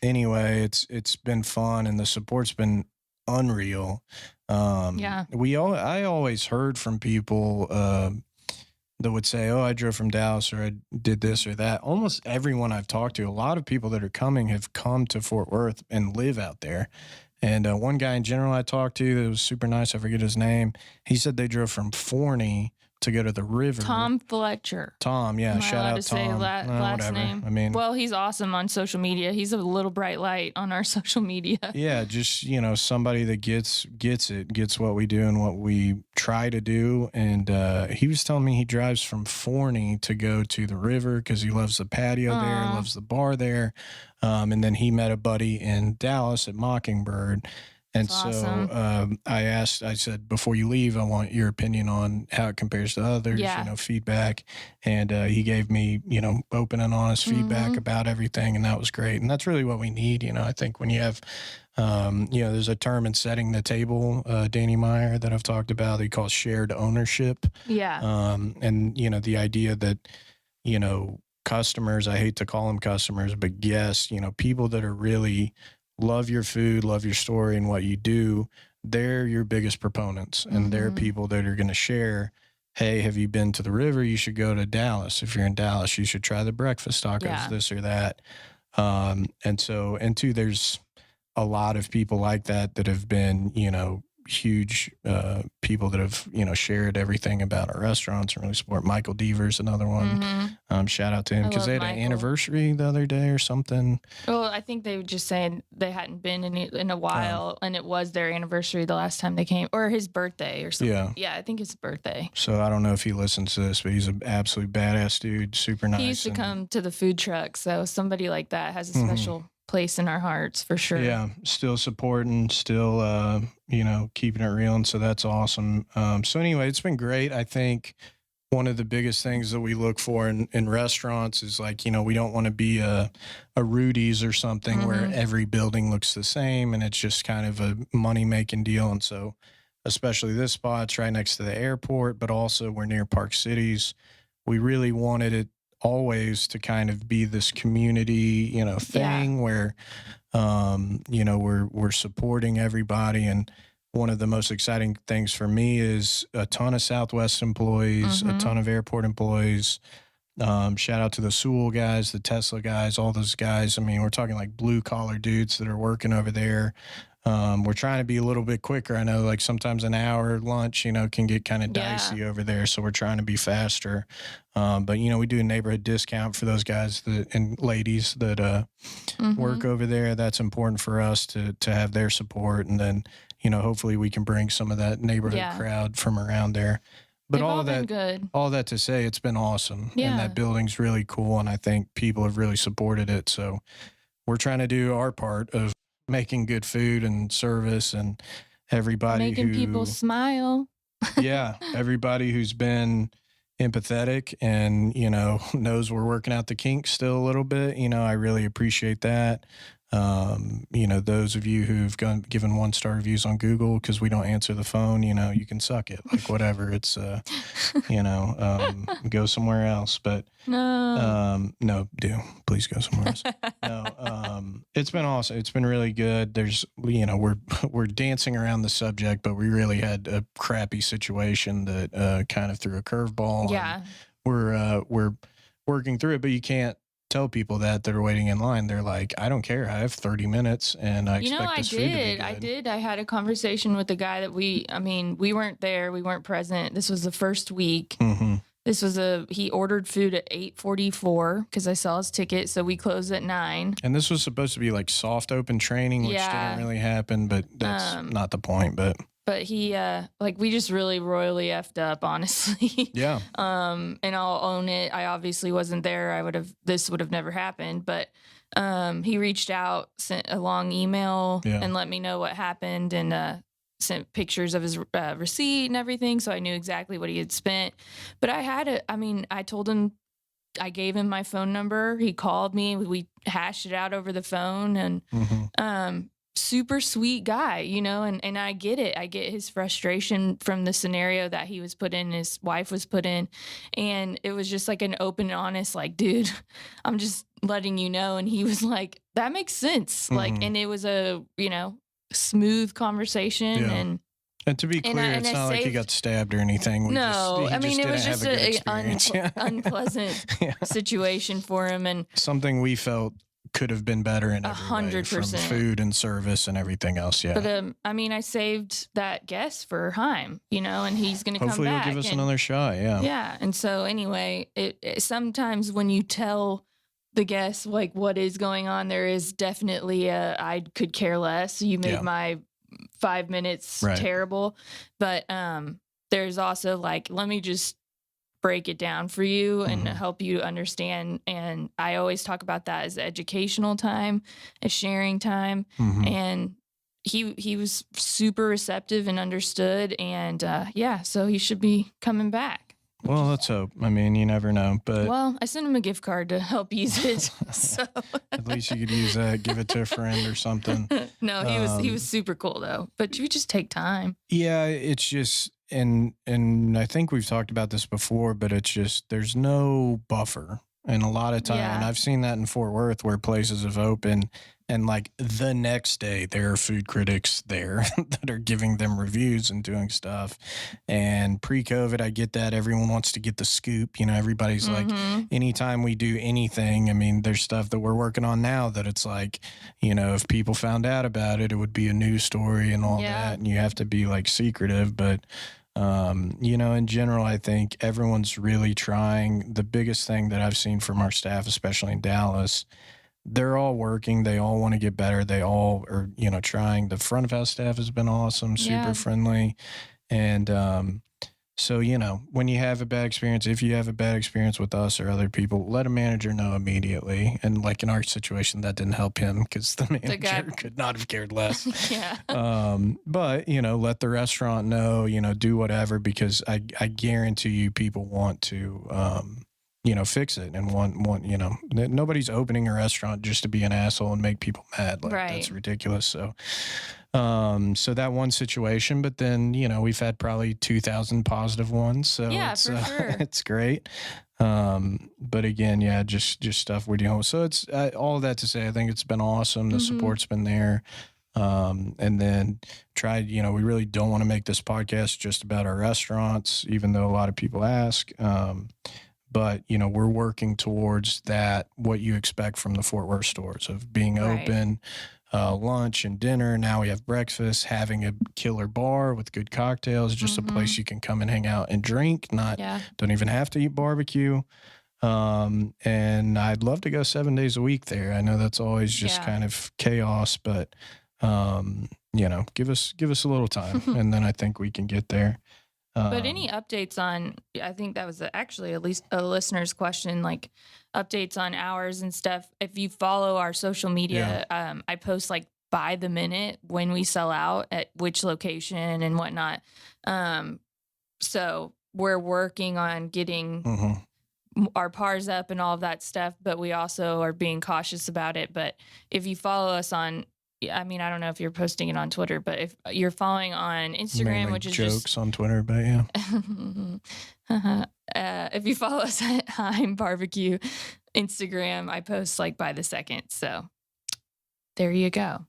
anyway, it's been fun and the support's been unreal.
Yeah.
I always heard from people that would say, "Oh, I drove from Dallas, or I did this or that." Almost everyone I've talked to, a lot of people that are coming have come to Fort Worth and live out there. And one guy in general I talked to that was super nice, I forget his name, he said they drove from Forney to go to the river.
Tom Fletcher.
Tom, yeah,
Am I
shout
allowed
out
to say
Tom.
last
Whatever.
name?
I mean,
Well, he's awesome on social media. He's a little bright light on our social media.
yeah, just somebody that gets what we do and what we try to do. And he was telling me he drives from Forney to go to the river because he loves the patio there, loves the bar there. And then he met a buddy in Dallas at Mockingbird. And
That's
so
awesome.
I said, before you leave, I want your opinion on how it compares to others, feedback. And he gave me, open and honest feedback about everything. And that was great. And that's really what we need. I think when you have, there's a term in setting the table, Danny Meyer, that I've talked about, he calls shared ownership.
Yeah.
And, the idea that, customers, I hate to call them customers, but guests, people that are really love your food, love your story and what you do, they're your biggest proponents. And they're people that are going to share, hey, have you been to the river? You should go to Dallas. If you're in Dallas, you should try the breakfast tacos, this or that. And two, there's a lot of people like that have been, huge people that have shared everything about our restaurants and really support. Michael Deaver's another one. Shout out to him because they had an anniversary the other day or something.
Well, I think they were just saying they hadn't been in a while, and it was their anniversary the last time they came, or his birthday or something. Yeah, I think it's his birthday.
So I don't know if he listens to this, but he's an absolute badass dude, super nice.
He used to come to the food truck, so somebody like that has a special place in our hearts for sure.
Yeah, still supporting, still keeping it real, and so that's awesome. So anyway, it's been great. I think one of the biggest things that we look for in restaurants is like, we don't want to be a Rudy's or something where every building looks the same and it's just kind of a money making deal. And so especially this spot's right next to the airport, but also we're near Park Cities. We really wanted it always to kind of be this community, thing where, we're supporting everybody. And one of the most exciting things for me is a ton of Southwest employees, a ton of airport employees. Shout out to the Sewell guys, the Tesla guys, all those guys. I mean, we're talking like blue collar dudes that are working over there. We're trying to be a little bit quicker. I know like sometimes an hour lunch, can get kind of dicey over there. So we're trying to be faster. But we do a neighborhood discount for those guys and ladies that work over there. That's important for us to have their support. And then, hopefully we can bring some of that neighborhood crowd from around there. But
They've
all of that,
good.
all that to say, it's been awesome.
Yeah.
And that building's really cool. And I think people have really supported it. So we're trying to do our part of making good food and service, and everybody
making people smile.
Everybody who's been empathetic and, knows we're working out the kinks still a little bit. I really appreciate that. Those of you who've given 1-star reviews on Google because we don't answer the phone, you can suck it, like whatever. It's, go somewhere else. But please go somewhere else. It's been awesome. It's been really good. There's, we're dancing around the subject, but we really had a crappy situation that kind of threw a curveball.
Yeah,
we're working through it, but you can't tell people that are waiting in line. They're like, I don't care. I have 30 minutes and I expect this food to be good.
I had a conversation with the guy that we weren't there. We weren't present. This was the first week. This was he ordered food at 8:44 because I saw his ticket. So we closed at 9.
And this was supposed to be like soft open training, which didn't really happen, but that's not the point. But
he, we just really royally effed up, honestly.
Yeah.
And I'll own it. I obviously wasn't there. This would have never happened. But he reached out, sent a long email, and let me know what happened, and sent pictures of his receipt and everything. So I knew exactly what he had spent. But I told him I gave him my phone number. He called me. We hashed it out over the phone, and super sweet guy, and I get it. I get his frustration from the scenario that he was put in, his wife was put in. And it was just like an open and honest, like, dude, I'm just letting you know. And he was like, that makes sense. Like, and it was a, smooth conversation.
And to be clear, it's not like he got stabbed or anything.
It was just an unpleasant
Yeah.
situation for him. And
something we felt could have been better in every way, from
100%.
food and service and everything else. Yeah.
But I saved that guest for Heim, and he's going to come back.
Hopefully he'll give us another shot. Yeah.
Yeah. And so anyway, it sometimes when you tell the guest like what is going on, there is definitely I could care less. You made my 5 minutes terrible. But there's also like, let me just break it down for you and help you understand. And I always talk about that as educational time, as sharing time. And he was super receptive and understood. And so he should be coming back.
Well, let's hope. I mean, you never know. But
I sent him a gift card to help use it. So
at least you could use that, give it to a friend or something.
No, he was super cool though. But you just take time.
Yeah, it's just and I think we've talked about this before, but it's just there's no buffer. And a lot of time, and I've seen that in Fort Worth where places have opened and like the next day there are food critics there that are giving them reviews and doing stuff. And pre-COVID, I get that everyone wants to get the scoop. Everybody's like, anytime we do anything, I mean, there's stuff that we're working on now that it's like, if people found out about it, it would be a news story and all that. And you have to be like secretive, but in general, I think everyone's really trying. The biggest thing that I've seen from our staff, especially in Dallas, they're all working. They all want to get better. They all are, trying. The front of house staff has been awesome, super friendly. And, so, when you have a bad experience, if you have a bad experience with us or other people, let a manager know immediately. And like in our situation, that didn't help him because the manager could not have cared less. But, let the restaurant know, do whatever, because I guarantee you people want to, fix it and want, nobody's opening a restaurant just to be an asshole and make people mad. Like that's ridiculous. So, so that one situation, but then, we've had probably 2,000 positive ones. So it's,
for sure.
It's great. But again, just stuff we're dealing with. So it's all of that to say, I think it's been awesome. The support's been there. And then we really don't want to make this podcast just about our restaurants, even though a lot of people ask. But, we're working towards that, what you expect from the Fort Worth stores of being open, lunch and dinner. Now we have breakfast, having a killer bar with good cocktails, just a place you can come and hang out and drink, don't even have to eat barbecue. And I'd love to go 7 days a week there. I know that's always just kind of chaos, but, give us a little time and then I think we can get there.
But any updates on, I think that was actually at least a listener's question, like updates on hours and stuff. If you follow our social media, I post like by the minute when we sell out at which location and whatnot. So we're working on getting our PARs up and all of that stuff, but we also are being cautious about it. But if you follow us on, I mean, I don't know if you're posting it on Twitter, but if you're following on Instagram,
mainly
which is
jokes on Twitter, but
if you follow us at Heim Barbecue Instagram, I post like by the second. So there you go.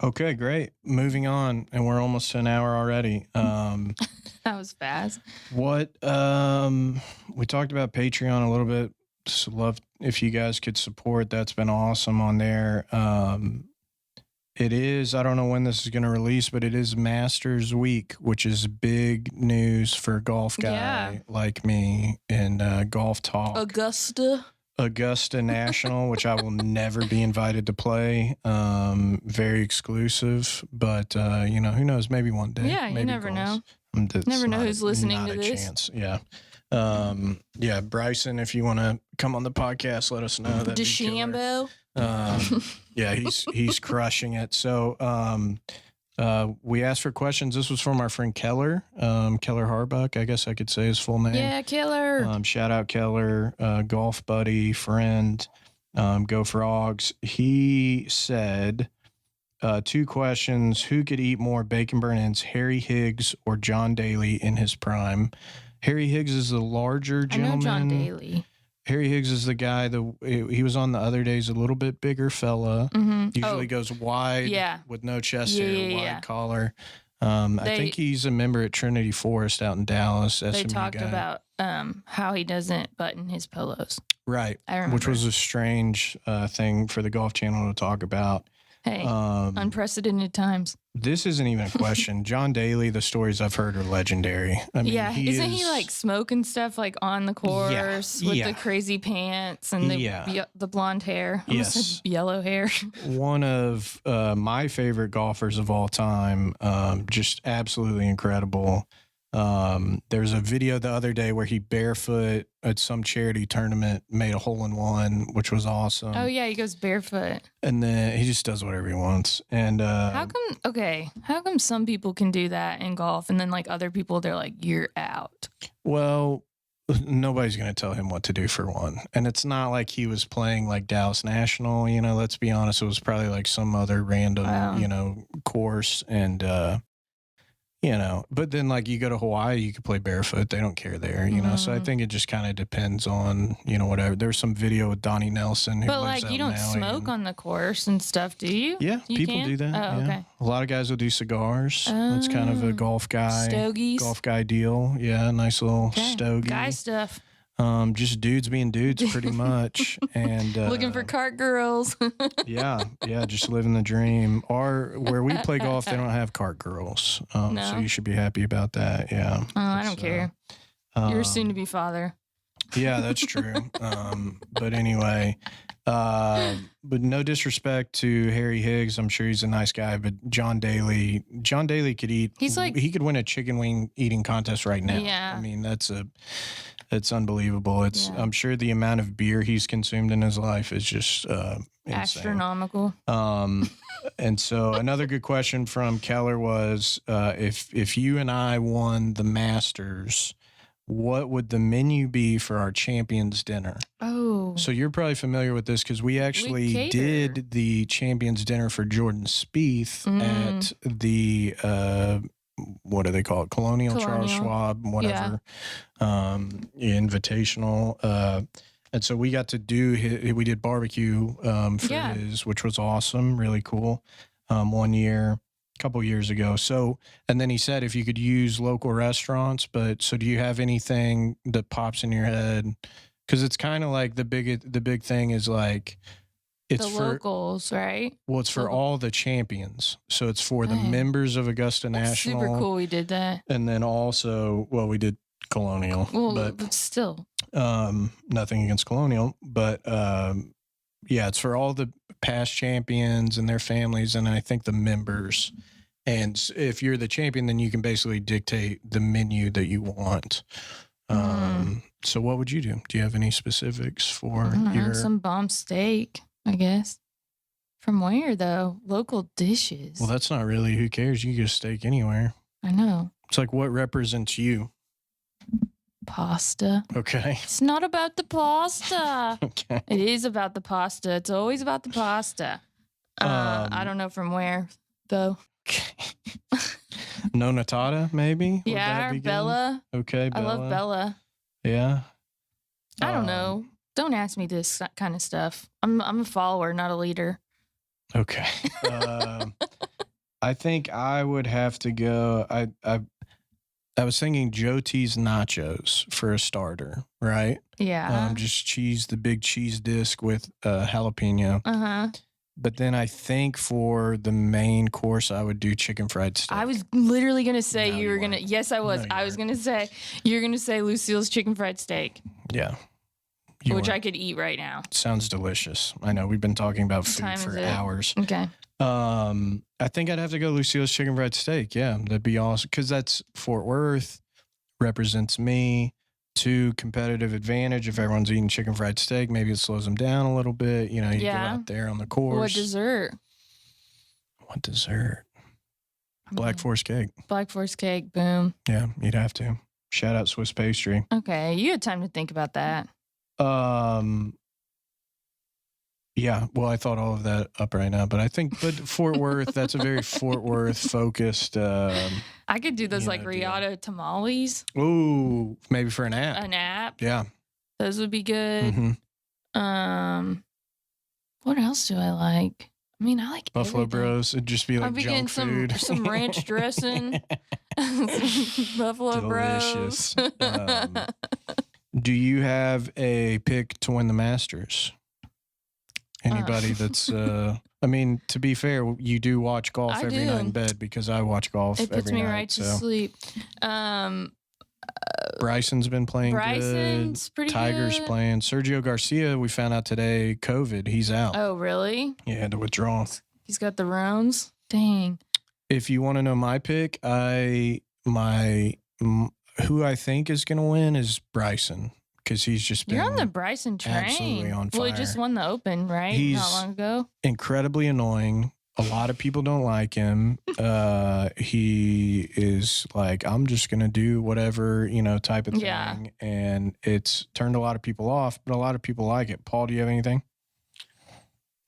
Okay, great. Moving on, and we're almost to an hour already.
That was fast.
What we talked about Patreon a little bit. Just love if you guys could support. That's been awesome on there. It is, I don't know when this is going to release, but it is Masters Week, which is big news for a golf guy like me in golf talk. Augusta National, which I will never be invited to play. Very exclusive, but who knows? Maybe one day.
Yeah,
maybe
you never know.
It's
never know who's listening to this.
Chance. Yeah. Bryson, if you want to come on the podcast, let us know. That'd
DeChambeau.
Yeah, he's crushing it. So We asked for questions. This was from our friend Keller, Keller Harbuck, I guess I could say his full name.
Yeah, Keller.
Shout out Keller, golf buddy, friend, go frogs. He said 2 questions. Who could eat more bacon burn-ins, Harry Higgs or John Daly in his prime? Harry Higgs is the larger gentleman.
I know John Daly.
Harry Higgs is the guy he was on the other days, a little bit bigger fella.
Mm-hmm.
Usually goes wide with no chest hair, wide collar. I think he's a member at Trinity Forest out in Dallas. SMU
they talked
guy.
about how he doesn't button his polos.
Right.
I remember.
Which was a strange thing for the Golf Channel to talk about.
Hey, unprecedented times.
This isn't even a question. John Daly, the stories I've heard are legendary. I mean,
isn't he like smoking stuff like on the course with the crazy pants and the blonde hair?
Yes,
yellow hair.
One of my favorite golfers of all time. Just absolutely incredible. There's a video the other day where he barefoot at some charity tournament made a hole-in-one, which was awesome.
Oh yeah, he goes barefoot.
And then he just does whatever he wants. And
how come some people can do that in golf and then like other people they're like, you're out?
Well, nobody's going to tell him what to do for one. And it's not like he was playing like Dallas National, let's be honest, it was probably like some other random, course. And but then like you go to Hawaii, you could play barefoot. They don't care there, So I think it just kind of depends on, whatever. There's some video with Donnie Nelson. Who
but like you don't smoke on the course and stuff, do you?
Yeah, people do that.
Oh, okay.
A lot of guys will do cigars. That's kind of a golf guy.
Stogies.
Golf guy deal. Yeah, nice little stogie.
Guy stuff.
Just dudes being dudes pretty much. And
looking for cart girls.
yeah, just living the dream. Where we play golf, they don't have cart girls.
No.
So you should be happy about that. Yeah.
Oh, I don't care. You're a soon to be father.
Yeah, that's true. But anyway, but no disrespect to Harry Higgs. I'm sure he's a nice guy, but John Daly could eat. He could win a chicken wing eating contest right now.
Yeah.
I mean, it's unbelievable. I'm sure the amount of beer he's consumed in his life is just
astronomical.
And so another good question from Keller was, if you and I won the Masters, what would the menu be for our champions dinner?
Oh.
So you're probably familiar with this because we actually did the champions dinner for Jordan Spieth at the what do they call it? Colonial. Charles Schwab, whatever. Invitational. And so we got to we did barbecue for his, which was awesome, really cool. 1 year. Couple years ago. So, and then he said if you could use local restaurants, so do you have anything that pops in your head? Because it's kind of like the big thing is like it's
the
for
locals, right?
Well, it's for all the champions. So it's for the members of Augusta National.
Super cool. We did that.
And then also, we did Colonial,
but still,
nothing against Colonial, but it's for all the past champions and their families, and I think the members. And if you're the champion, then you can basically dictate the menu that you want. So what would you do? Do you have any specifics for
some bomb steak, I guess. From where though? Local dishes.
Well, that's not really. Who cares? You can get a steak anywhere.
I know.
It's like what represents you.
Pasta.
Okay.
It's not about the pasta.
Okay.
It is about the pasta. It's always about the pasta. I don't know from where, though.
No Natata, maybe?
Yeah, or Bella.
Okay, Bella.
I love Bella.
Yeah.
I don't know. Don't ask me this kind of stuff. I'm a follower, not a leader.
Okay. I think I would have to go. I was thinking Joe T's nachos for a starter, right?
Yeah.
Just the big cheese disc with jalapeno.
Uh-huh.
But then I think for the main course, I would do chicken fried steak.
I was literally going to say
No,
you were
you
going to.
weren't.
Yes, I was.
No, you
I was
weren't.
going to say, you're going to say Lucille's chicken fried steak.
Yeah.
Which I could eat right now.
Sounds delicious. I know. We've been talking about food for hours.
Okay.
I think I'd have to go Lucille's chicken fried steak. Yeah, that'd be awesome. Because that's Fort Worth, represents me. 2, competitive advantage. If everyone's eating chicken fried steak, maybe it slows them down a little bit. You go out there on the course.
What dessert?
What dessert? Black Forest cake.
Black Forest cake. Boom.
Yeah, you'd have to. Shout out Swiss pastry.
Okay, you had time to think about that.
Yeah, well, I thought all of that up right now, but I think, Fort Worth, that's a very Fort Worth focused.
I could do those like
deal.
Riata tamales.
Ooh, maybe for an app.
An app.
Yeah.
Those would be good.
Mm-hmm.
What else do I like? I mean, I like
Buffalo
everything.
Bros. It'd just be like
I'll be
junk
getting
food.
some ranch dressing. Buffalo
Delicious.
Bros.
Do you have a pick to win the Masters? Anybody that's, I mean, to be fair, you do watch golf every night in bed because I watch golf every night.
It puts me right to sleep.
Bryson's been playing
Bryson's
good.
pretty
Tiger's
good.
playing. Sergio Garcia, we found out today, COVID. He's out.
Oh, really?
He had to withdraw.
He's got the Rones? Dang.
If you want to know my pick, who I think is going to win is Bryson. Because he's just been
You're on the Bryson train.
absolutely on fire.
Well, he just won the Open, right?
He's
Not long ago.
incredibly annoying. A lot of people don't like him. He is like, I'm just going to do whatever, type of thing.
Yeah.
And it's turned a lot of people off, but a lot of people like it. Paul, do you have anything?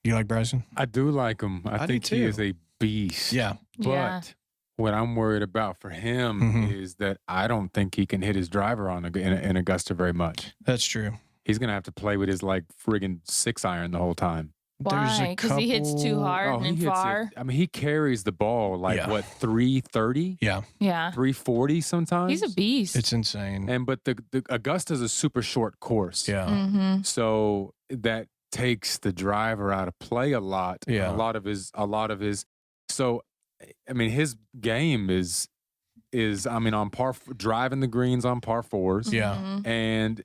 You like Bryson?
I do like him. I
do
think he
too.
is a beast.
Yeah.
But
Yeah.
what I'm worried about for him
Mhm.
is that I don't think he can hit his driver in Augusta very much.
That's true.
He's going to have to play with his like friggin' 6-iron the whole time.
There's a
Why? Because he hits too
couple-
hard
he
and
hits
far.
it. I mean, he carries the ball like
Yeah.
what 330,
Yeah.
Yeah.
340 sometimes.
He's a beast.
It's insane.
And but the Augusta's a super short course.
Yeah.
Mm-hmm.
So that takes the driver out of play a lot.
Yeah.
A lot of his. So, I mean, his game is on driving the greens on par fours.
Yeah.
Mm-hmm.
And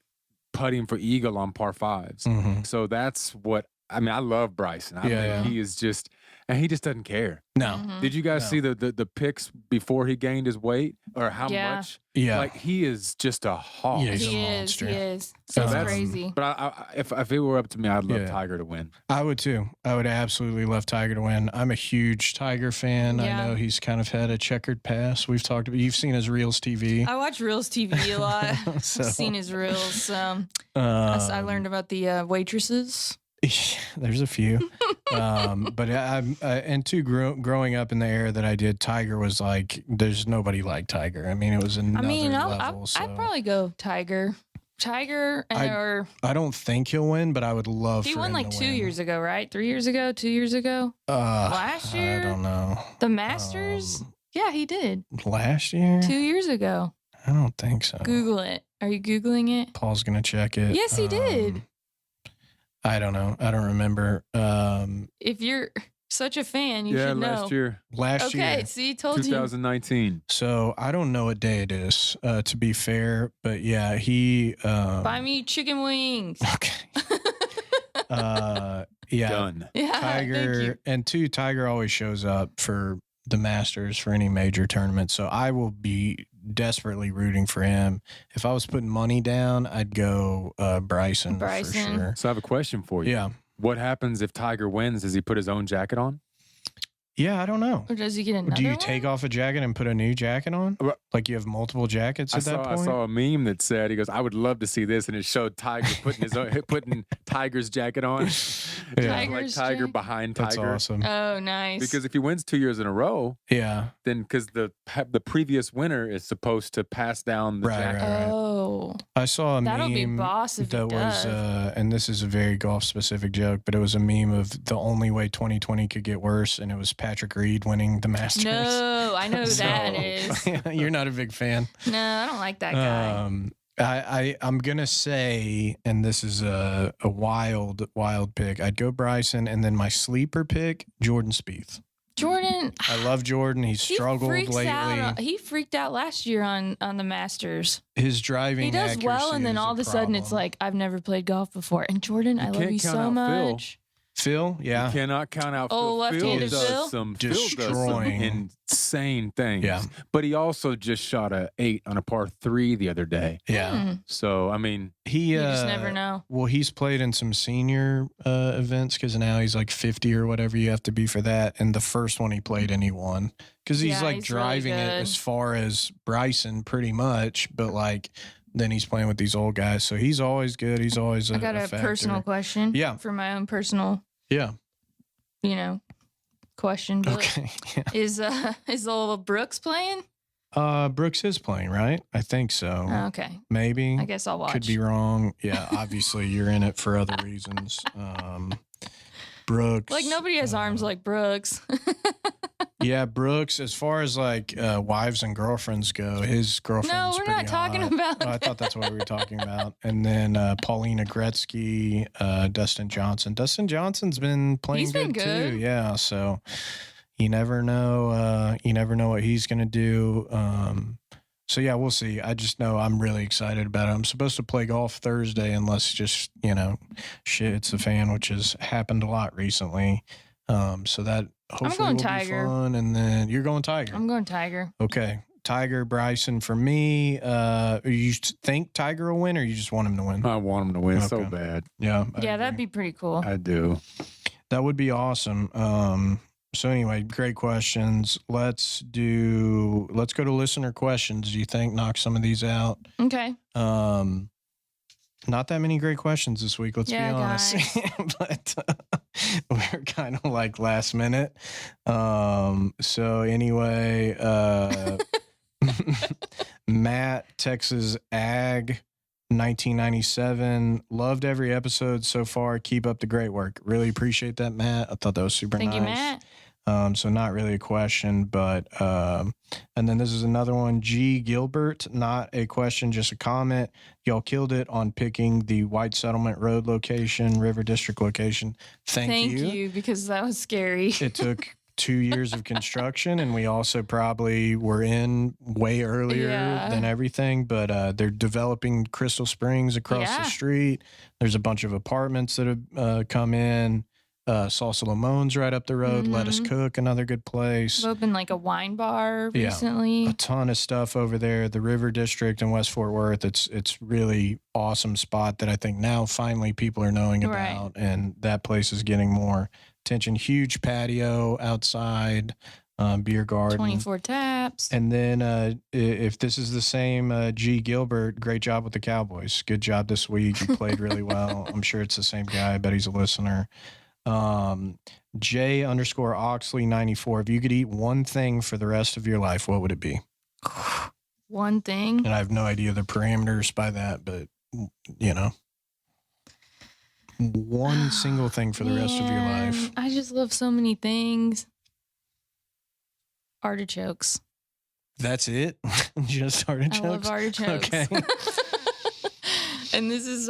putting for eagle on par fives.
Mhm.
So that's what I mean. I love Bryson. I
Yeah.
think he is just, and he just doesn't care.
No.
Mm-hmm.
Did you guys
No.
see the pics before he gained his weight or how
Yeah.
much?
Yeah.
Like he is just a hawk.
Yeah, he's a
He is.
monster.
He is. So
that's-
crazy.
But if it were up to me, I'd love
Yeah.
Tiger to win.
I would too. I would absolutely love Tiger to win. I'm a huge Tiger fan.
Yeah.
I know he's kind of had a checkered past. We've talked about. You've seen his Reels TV.
I watch Reels TV a lot.
So,
I've seen his Reels. I learned about the waitresses.
There's a few, but and two growing up in the era that I did, Tiger was like, there's nobody like Tiger. I mean, it was another level.
I'd probably go Tiger. Or
I don't think he'll win, but I would love.
he
for
won
him
like
to
2
win.
years ago, right? 3 years ago, 2 years ago. Last year?
I don't know.
The Masters? Yeah, he did.
Last year?
2 years ago.
I don't think so.
Google it. Are you Googling it?
Paul's gonna check it.
Yes, he did.
I don't know. I don't remember.
If you're such a fan, you should know.
Last
Okay,
year.
see, told you.
2019.
So I don't know what day it is, to be fair, but yeah, he.
Buy me chicken wings.
Okay. Yeah.
Done.
Yeah, thank you.
Tiger and Tiger always shows up for the Masters for any major tournament. So I will be desperately rooting for him. If I was putting money down, I'd go Bryson for sure.
So I have a question for you.
Yeah.
What happens if Tiger wins? Does he put his own jacket on?
Yeah, I don't know.
Or does he get another
Do you
one?
take off a jacket and put a new jacket on? Like you have multiple jackets at that point?
I saw a meme that said, he goes, I would love to see this. And it showed Tiger putting Tiger's jacket on.
Yeah.
Like
Tiger's
Tiger
jacket?
behind Tiger.
That's awesome.
Oh, nice.
Because if he wins 2 years in a row,
Yeah.
then because the previous winner is supposed to pass down the jacket.
Right.
Oh,
I saw a
that'll be
meme
boss if he
that was,
does.
and this is a very golf specific joke, but it was a meme of the only way 2020 could get worse, and it was Patrick Reed winning the Masters.
No, I know who
So,
that is.
You're not a big fan.
No, I don't like that guy.
I'm gonna say, and this is a wild pick. I'd go Bryson, and then my sleeper pick, Jordan Spieth.
Jordan,
I love Jordan. He's struggled lately.
He freaked out last year on the Masters.
His driving,
He does well,
accuracy
and then
is
all of a sudden it's
problem.
like, I've never played golf before. And Jordan, I love
can't
you
count
so
out Phil.
much.
Phil, yeah.
You cannot count out
Oh,
Phil.
left-handed
Phil
Phil?
does some
Destroying.
insane things.
Yeah.
But he also just shot a 8 on a par 3 the other day.
Yeah.
So, I mean,
You just never know.
Well, he's played in some senior events because now he's like 50 or whatever you have to be for that. And the first one he played in, he won because he's like
he's
driving
really
it
good.
as far as Bryson pretty much, but like then he's playing with these old guys. So he's always good. He's always
I got a
factor.
personal question.
Yeah.
For my own personal,
Yeah.
question. But
Okay. Yeah.
is old Brooks playing?
Brooks is playing, right? I think so.
Oh, okay.
Maybe.
I guess I'll watch.
Could be wrong. Yeah, obviously you're in it for other reasons. Brooks.
Like nobody has arms like Brooks.
Yeah, Brooks, as far as like wives and girlfriends go, his girlfriend's
No, we're
pretty
not talking
hot.
about
Oh, I thought that's what we were talking about. And then Paulina Gretzky, Dustin Johnson. Dustin Johnson's been playing
He's been
good
good.
too. Yeah, so you never know. You never know what he's gonna do. So yeah, we'll see. I just know I'm really excited about it. I'm supposed to play golf Thursday, unless just shit hits the fan, which has happened a lot recently. So that hopefully
going
will
Tiger.
be fun. And then you're going Tiger.
I'm going Tiger.
Okay, Tiger, Bryson for me. You think Tiger will win, or you just want him to win?
I want him to win so
Okay.
bad.
Yeah,
Yeah, that'd be pretty cool.
I do.
that would be awesome. So anyway, great questions. Let's go to listener questions. Do you think knock some of these out?
Okay.
Not that many great questions this week, let's be
Yeah,
honest. But we're kind of like last minute. So anyway, Matt, Texas Ag, 1997. Loved every episode so far. Keep up the great work. Really appreciate that, Matt. I thought that was super
Thank
nice.
you, Matt.
So not really a question, but and then this is another one. G. Gilbert, not a question, just a comment. Y'all killed it on picking the White Settlement Road location, River District location. Thank you.
Because that was scary.
It took 2 years of construction, and we also probably were in way earlier
Yeah.
than everything, but they're developing Crystal Springs across
Yeah.
the street. There's a bunch of apartments that have come in. Salsa Lamone's right up the road. Let Us
Mhm.
Cook, another good place.
We've opened like a wine bar
Yeah.
recently.
A ton of stuff over there. The River District in West Fort Worth. It's really awesome spot that I think now finally people are knowing
Right.
about, and that place is getting more attention. Huge patio outside, beer garden.
24 taps.
And then if this is the same G. Gilbert, great job with the Cowboys. Good job this week. You played really well. I'm sure it's the same guy. I bet he's a listener. J _ Oxley 94. If you could eat one thing for the rest of your life, what would it be?
One thing.
And I have no idea the parameters by that, but one single thing for the rest of your life.
Man, I just love so many things. Artichokes.
That's it? Just artichokes?
I love artichokes.
Okay.
And this is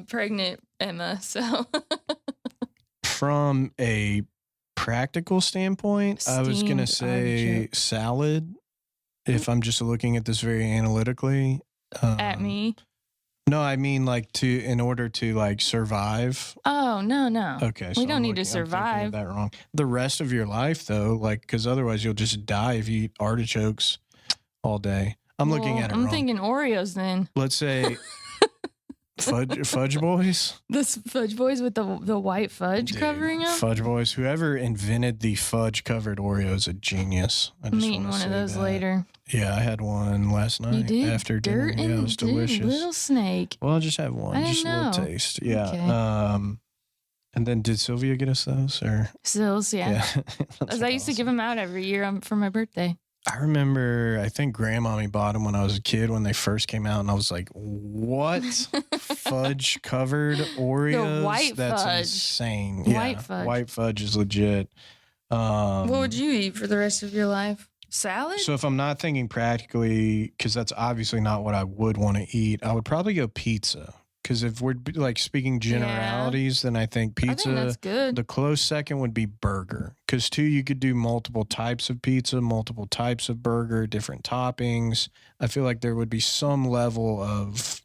pregnant Emma, so
From a practical standpoint, I was going to
Steamed
say
artichoke.
salad. If I'm just looking at this very analytically.
at me.
No, I mean in order to survive.
Oh, no.
Okay.
We
so
don't
I'm
need to
I'm thinking of
survive.
that wrong. The rest of your life though, because otherwise you'll just die if you eat artichokes all day. I'm looking
Well,
at it
I'm
wrong.
thinking Oreos then.
Let's say fudge boys.
The fudge boys with the white fudge
Dude,
covering them.
Fudge boys. Whoever invented the fudge covered Oreo is a genius. I
I'm
just
eating
wanna
one of
say
those
that.
later.
Yeah, I had one last night
You did?
after dinner.
Dirt
Yeah, it
and
was delicious.
little snake.
Well, I'll just have one,
I
just a
didn't
little
know.
taste. Yeah.
Okay.
And then did Sylvia get us those or?
Sills, yeah.
That's
As I used to give them out every year for my birthday.
I remember, I think Grandmommy bought them when I was a kid when they first came out, and I was like, "What fudge covered Oreos?
white
That's
fudge.
insane!
White fudge.
White fudge is legit."
What would you eat for the rest of your life? Salad?
So if I'm not thinking practically, because that's obviously not what I would want to eat, I would probably go pizza. Because if we're speaking generalities, then I think
I
pizza.
think that's good.
The close second would be burger. Because too, you could do multiple types of pizza, multiple types of burger, different toppings. I feel like there would be some level of,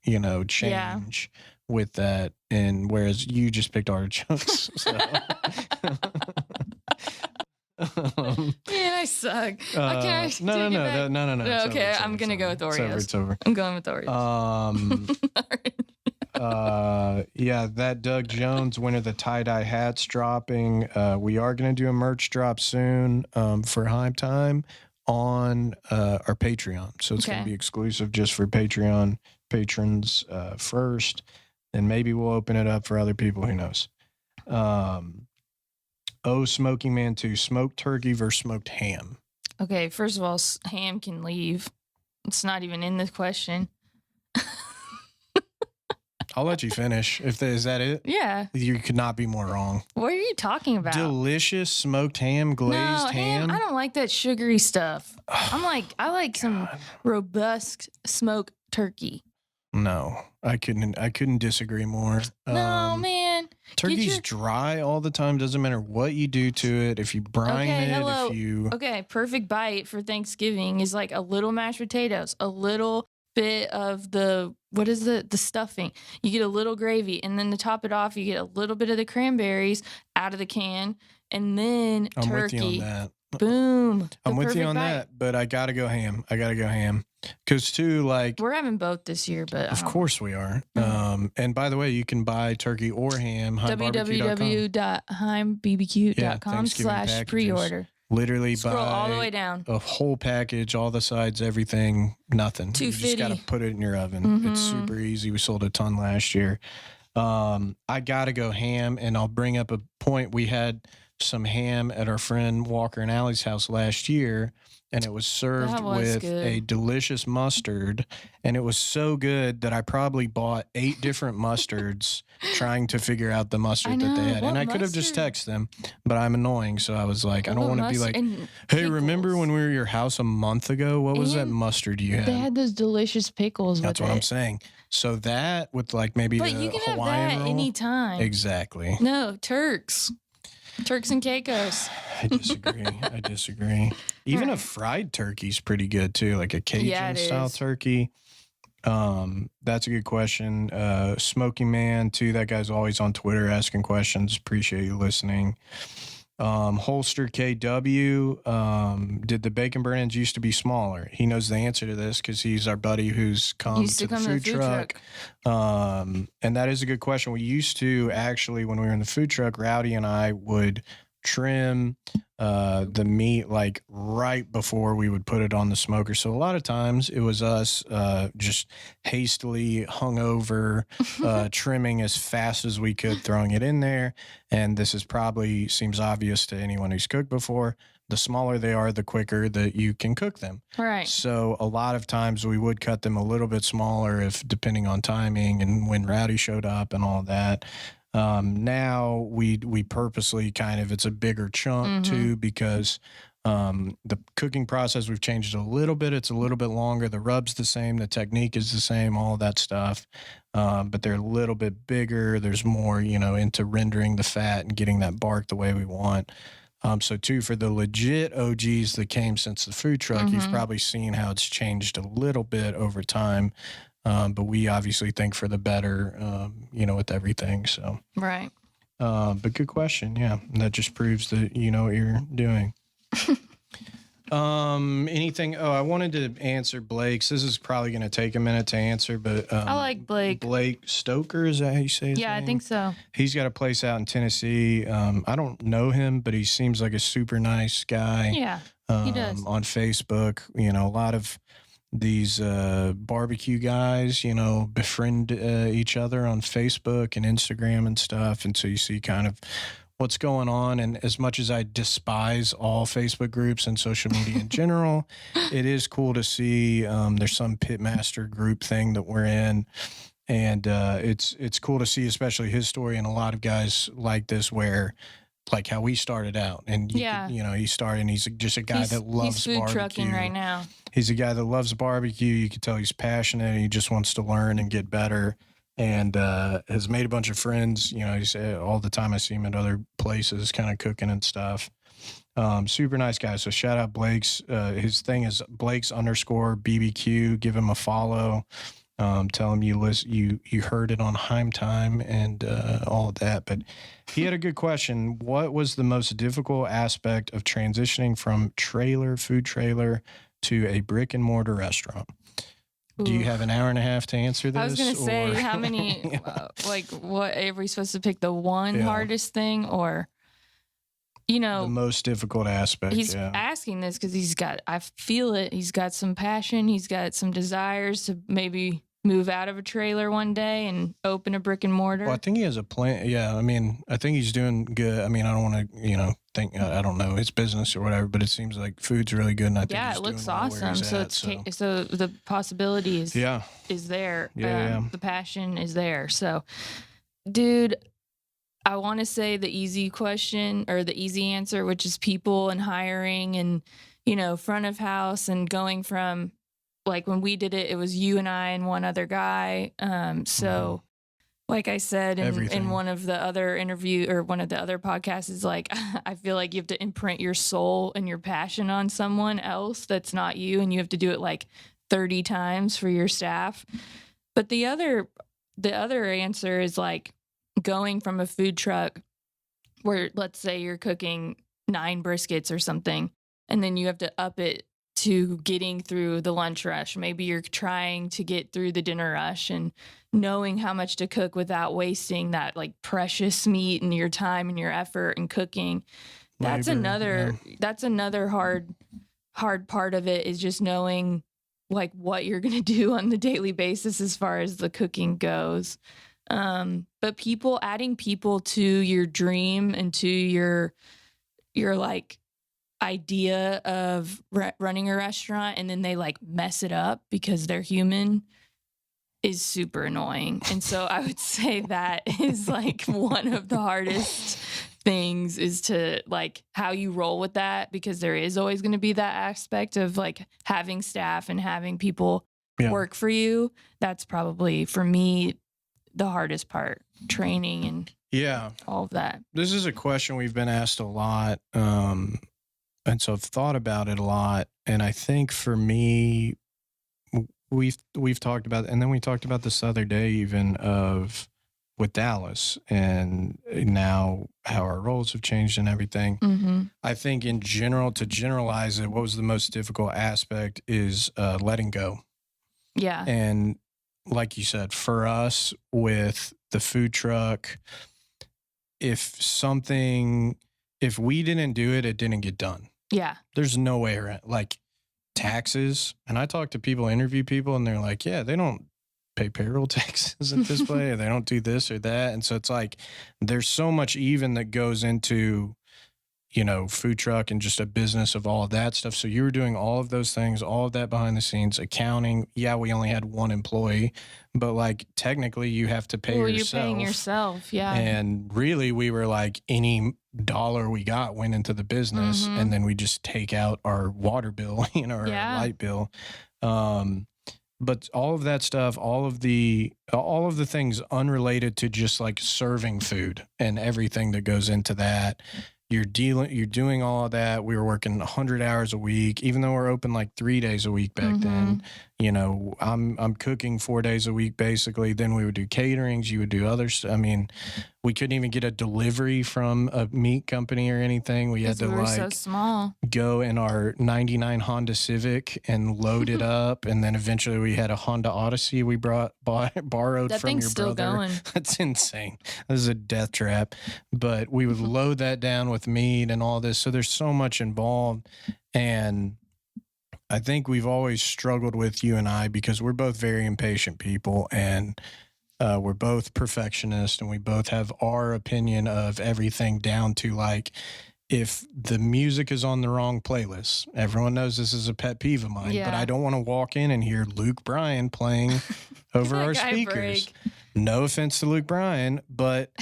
change with that, and whereas you just picked artichokes. So.
Man, I suck. Okay,
no.
Okay, I'm gonna go with Oreos.
It's over.
I'm going with Oreos.
Yeah, that Doug Jones, winner of the tie-dye hats, dropping. We are going to do a merch drop soon for Heim Time on our Patreon. So it's going to be exclusive just for Patreon patrons first. And maybe we'll open it up for other people. Who knows? Smoking Man 2, smoked turkey versus smoked ham.
Okay, first of all, ham can leave. It's not even in this question.
I'll let you finish. Is that it?
Yeah.
You could not be more wrong.
What are you talking about?
Delicious smoked ham, glazed ham.
I don't like that sugary stuff. I like some robust smoked turkey.
No, I couldn't disagree more.
No, man.
Turkey's dry all the time. Doesn't matter what you do to it. If you brine
it, perfect bite for Thanksgiving is like a little mashed potatoes, a little bit of the stuffing. You get a little gravy, and then to top it off, you get a little bit of the cranberries out of the can, and then turkey.
I'm with you on that.
Boom.
I'm with you on that, but I gotta go ham. Because too, like,
we're having both this year, but
of course we are. And by the way, you can buy turkey or ham.
www.heimbbq.com/pre-order.
Literally
scroll
buy
all the way down.
A whole package, all the sides, everything, nothing. You just got to put it in your oven. It's super easy. We sold a ton last year. I got to go ham, and I'll bring up a point. We had some ham at our friend Walker and Allie's house last year, and it was served with a delicious mustard, and it was so good that I probably bought 8 different mustards trying to figure out the mustard that they had. And I could have just texted them, but I'm annoying, so I was like, I don't want to be like, hey, remember when we were at your house a month ago? What was that mustard you had?
They had those delicious pickles with it.
That's what I'm saying. So that with like maybe
but you can
Hawaiian
have that
roll.
Anytime.
Exactly.
No, Turks and Caicos.
I disagree. Even a fried turkey's pretty good too, like a Cajun style turkey. That's a good question. Smoking Man too. That guy's always on Twitter asking questions. Appreciate you listening. Holster KW, did the bacon burn-ins used to be smaller? He knows the answer to this because he's our buddy who's come to the food truck. And that is a good question. We used to actually, when we were in the food truck, Rowdy and I would trim the meat like right before we would put it on the smoker. So a lot of times it was us just hastily hungover trimming as fast as we could, throwing it in there. And this is probably seems obvious to anyone who's cooked before. The smaller they are, the quicker that you can cook them.
Right.
So a lot of times we would cut them a little bit smaller if depending on timing and when Rowdy showed up and all that. Now we purposely it's a bigger chunk too, because the cooking process, we've changed a little bit. It's a little bit longer. The rub's the same. The technique is the same, all that stuff. But they're a little bit bigger. There's more, into rendering the fat and getting that bark the way we want. So too, for the legit OGs that came since the food truck, you've probably seen how it's changed a little bit over time. But we obviously think for the better, with everything. So,
right.
But good question. Yeah. That just proves that you know what you're doing. Anything? I wanted to answer Blake's. This is probably going to take a minute to answer, but
I like Blake.
Blake Stoker, is that how you say his name?
I think so.
He's got a place out in Tennessee. I don't know him, but he seems like a super nice guy.
Yeah, he does.
On Facebook, a lot of these barbecue guys, befriend each other on Facebook and Instagram and stuff. And so you see kind of what's going on. And as much as I despise all Facebook groups and social media in general, it is cool to see there's some pitmaster group thing that we're in. And it's cool to see, especially his story, and a lot of guys like this where like how we started out, and he started, and he's just a guy that loves
food
barbecue.
Trucking right now.
He's a guy that loves barbecue. You can tell he's passionate, and he just wants to learn and get better, and has made a bunch of friends. He said all the time I see him at other places kind of cooking and stuff. Super nice guy. So shout out Blake's. His thing is Blake's _BBQ. Give him a follow. Tell him you heard it on Heim time and all of that. But he had a good question. What was the most difficult aspect of transitioning from food trailer to a brick and mortar restaurant? Do you have an hour and a half to answer this?
I was going to say, how many, what, are we supposed to pick the one hardest thing or, the
most difficult aspect?
He's asking this because I feel it. He's got some passion. He's got some desires to maybe move out of a trailer one day and open a brick and mortar.
Well, I think he has a plan. Yeah. I mean, I think he's doing good. I mean, I don't want to, think, I don't know his business or whatever, but it seems like food's really good. And I think he's
it looks
doing
awesome.
Well
so the possibility is there. The passion is there. So, dude, I want to say the easy question or the easy answer, which is people and hiring and, front of house and going from, like when we did it, it was you and I and one other guy. Like I said in one of the other one of the other podcasts is like, I feel like you have to imprint your soul and your passion on someone else that's not you. And you have to do it like 30 times for your staff. But the other answer is like going from a food truck where let's say you're cooking 9 briskets or something, and then you have to up it to getting through the lunch rush. Maybe you're trying to get through the dinner rush and knowing how much to cook without wasting that like precious meat and your time and your effort and cooking. That's another hard part of it is just knowing like what you're going to do on the daily basis as far as the cooking goes. But adding people to your dream and to your like idea of running a restaurant and then they like mess it up because they're human is super annoying. And so I would say that is like one of the hardest things is to like how you roll with that, because there is always going to be that aspect of like having staff and having people work for you. That's probably for me the hardest part, training and all of that.
This is a question we've been asked a lot. And so I've thought about it a lot. And I think for me, we've talked about, and then we talked about this other day even with Dallas and now how our roles have changed and everything.
Mm-hmm.
I think in general, to generalize it, what was the most difficult aspect is letting go.
Yeah.
And like you said, for us with the food truck, if we didn't do it, it didn't get done.
Yeah.
There's no way around, like taxes. And I talk to people, interview people, and they're like, yeah, they don't pay payroll taxes at this place, or they don't do this or that. And so it's like, there's so much even that goes into, food truck and just a business of all of that stuff. So you were doing all of those things, all of that behind the scenes, accounting. Yeah, we only had one employee, but like technically you have to pay yourself.
You're paying yourself, yeah.
And really we were like any dollar we got went into the business, and then we just take out our water bill, our light bill. But all of that stuff, all of the things unrelated to just like serving food and everything that goes into that. You're doing all of that. We were working 100 hours a week, even though we're open like 3 days a week back then. I'm cooking 4 days a week, basically. Then we would do caterings. You would do other stuff. I mean, we couldn't even get a delivery from a meat company or anything. We had to
so small.
Go in our 99 Honda Civic and load it up. And then eventually we had a Honda Odyssey we borrowed
that
from your
still
brother.
Going.
That's insane. This is a death trap. But we would load that down with meat and all this. So there's so much involved. And I think we've always struggled with you and I because we're both very impatient people, and we're both perfectionists, and we both have our opinion of everything down to like, if the music is on the wrong playlist, everyone knows this is a pet peeve of mine, but I don't want to walk in and hear Luke Bryan playing over our speakers. No offense to Luke Bryan, but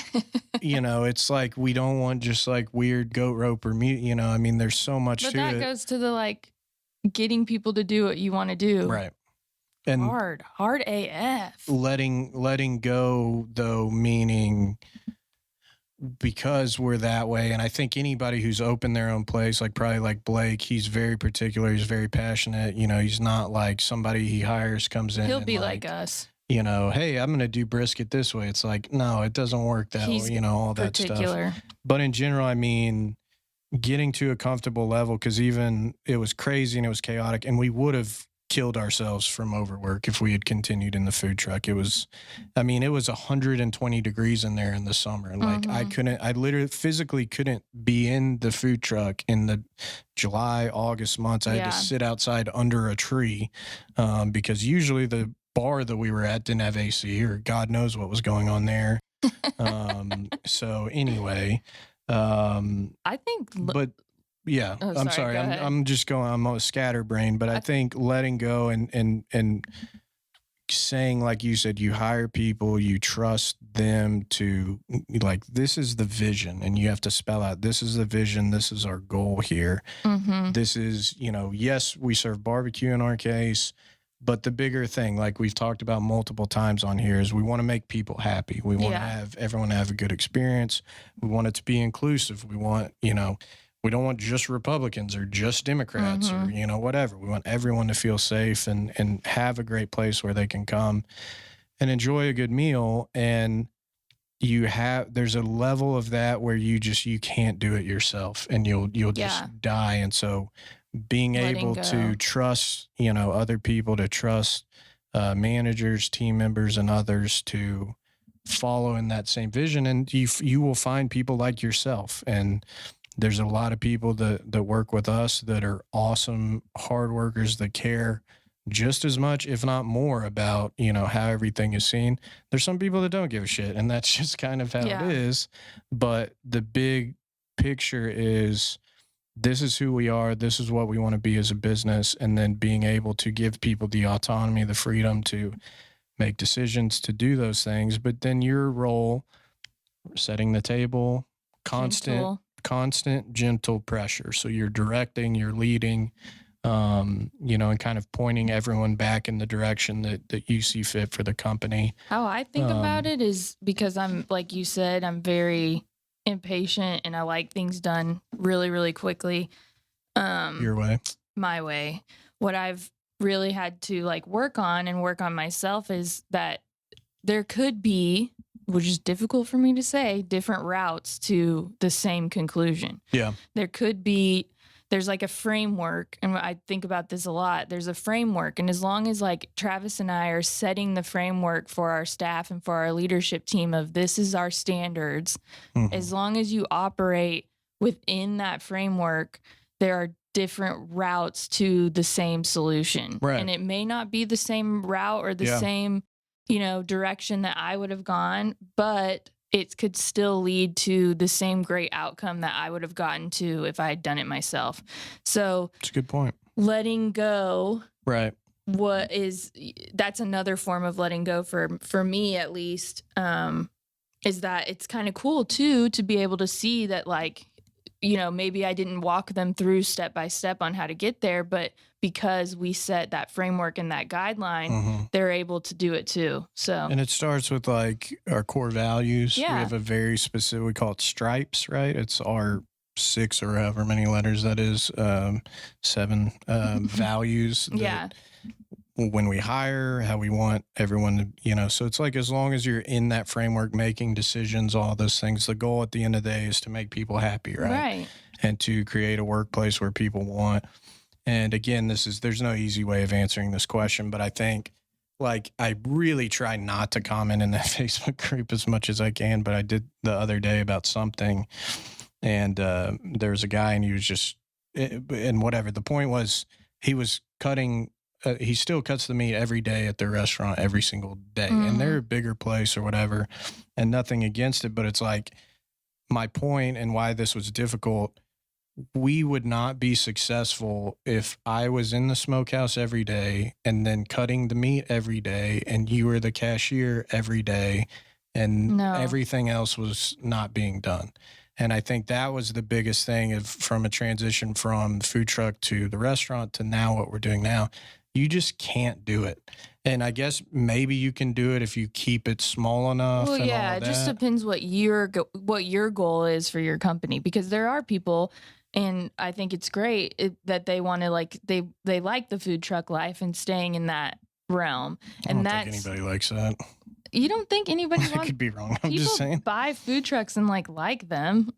it's like, we don't want just like weird goat rope or mute, I mean, there's so much to it.
But that goes to the like getting people to do what you want to do.
Right. And
hard AF.
Letting go though, meaning because we're that way, and I think anybody who's opened their own place, like probably like Blake, he's very particular, he's very passionate. You know, he's not like somebody he hires comes in.
He'll
and
be like us.
You know, hey, I'm going to do brisket this way. It's like, no, it doesn't work that way, you know, all that stuff. But in general, I mean, getting to a comfortable level, because even it was crazy and it was chaotic, and we would have killed ourselves from overwork if we had continued in the food truck. It was, I mean, it was 120 degrees in there in the summer. Like I literally physically couldn't be in the food truck in the July, August months. I had to sit outside under a tree because usually the bar that we were at didn't have AC, or God knows what was going on there. So anyway,
I think,
but yeah, I'm sorry. I'm just going, I'm a scatterbrain, but I think letting go and saying, like you said, you hire people, you trust them to, like, this is the vision, and you have to spell out, this is the vision, this is our goal here. This is, you know, yes, we serve barbecue in our case, but the bigger thing, like we've talked about multiple times on here, is we want to make people happy. We want to have everyone have a good experience. We want it to be inclusive. We want, you know, we don't want just Republicans or just Democrats or, you know, whatever. We want everyone to feel safe and have a great place where they can come and enjoy a good meal. And there's a level of that where you can't do it yourself, and you'll just die. And so being able to trust, you know, other people, to trust managers, team members, and others to follow in that same vision. And you will find people like yourself. And there's a lot of people that work with us that are awesome, hard workers that care just as much, if not more, about, you know, how everything is seen. There's some people that don't give a shit, and that's just kind of how it is. But the big picture is, this is who we are. This is what we want to be as a business. And then being able to give people the autonomy, the freedom to make decisions, to do those things. But then your role, setting the table, constant, gentle pressure. So you're directing, you're leading, you know, and kind of pointing everyone back in the direction that you see fit for the company.
How I think about it is, because I'm, like you said, I'm very impatient and I like things done really, really quickly.
Your way.
My way. What I've really had to like work on myself is that there could be, which is difficult for me to say, different routes to the same conclusion. Yeah. There's like a framework, and I think about this a lot. There's a framework, and as long as like Travis and I are setting the framework for our staff and for our leadership team of this is our standards, as long as you operate within that framework, there are different routes to the same solution. Right. And it may not be the same route or the same, you know, direction that I would have gone, but it could still lead to the same great outcome that I would have gotten to if I had done it myself. So
that's a good point.
Letting go.
Right.
That's another form of letting go for me, at least, is that it's kind of cool too, to be able to see that, like, you know, maybe I didn't walk them through step by step on how to get there, but because we set that framework and that guideline, they're able to do it too. So,
and it starts with like our core values. We have a very specific, we call it stripes, right? It's our 6 or however many letters that is, 7 values. When we hire, how we want everyone to, you know, so it's like, as long as you're in that framework, making decisions, all those things, the goal at the end of the day is to make people happy, right? Right. And to create a workplace where people want. And again, there's no easy way of answering this question, but I think, like, I really try not to comment in that Facebook group as much as I can, but I did the other day about something, and there was a guy, and he was just, and whatever. The point was, he was cutting, he still cuts the meat every day at their restaurant, every single day. And they're a bigger place or whatever, and nothing against it. But it's like, my point and why this was difficult, we would not be successful if I was in the smokehouse every day and then cutting the meat every day, and you were the cashier every day, and everything else was not being done. And I think that was the biggest thing from a transition from the food truck to the restaurant to now what we're doing now, you just can't do it. And I guess maybe you can do it if you keep it small enough.
Well,
and
yeah,
all
it just
that.
depends what your goal is for your company, because there are people, and I think it's great that they want to like they like the food truck life and staying in that realm.
I don't think anybody likes that.
You don't think anybody
I
wants?
could be wrong. I'm
People
just saying.
buy food trucks and like them.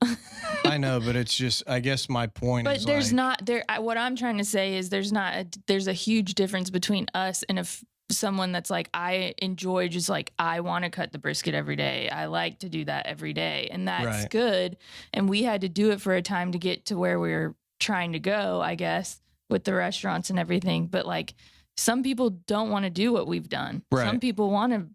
I know, but it's just, I guess my point is,
But there's
like,
not there. What I'm trying to say is there's a huge difference between us and someone that's like, I enjoy just like, I want to cut the brisket every day. I like to do that every day, and that's
Right.
good. And we had to do it for a time to get to where we were trying to go, I guess, with the restaurants and everything. But like, some people don't want to do what we've done.
Right.
Some people want to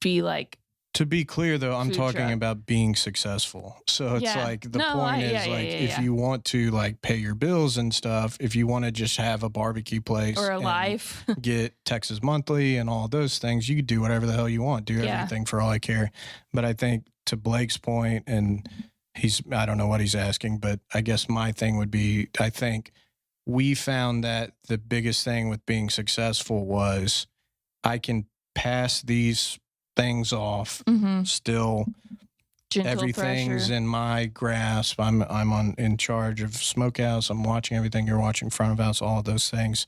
be like.
To be clear, though, I'm
Food
talking
truck.
about being successful. So it's
Yeah.
like the
No,
point is
yeah,
like,
yeah,
if
yeah.
you want to like pay your bills and stuff, if you want to just have a barbecue place
Or a
and
life.
get Texas Monthly and all those things, you could do whatever the hell you want, do
Yeah.
everything for all I care. But I think to Blake's point, and I don't know what he's asking, but I guess my thing would be, I think we found that the biggest thing with being successful was I can pass these things off,
Mm-hmm.
still
Gentle
everything's
pressure.
in my grasp. I'm in charge of smokehouse. I'm watching everything. You're watching front of house, all of those things.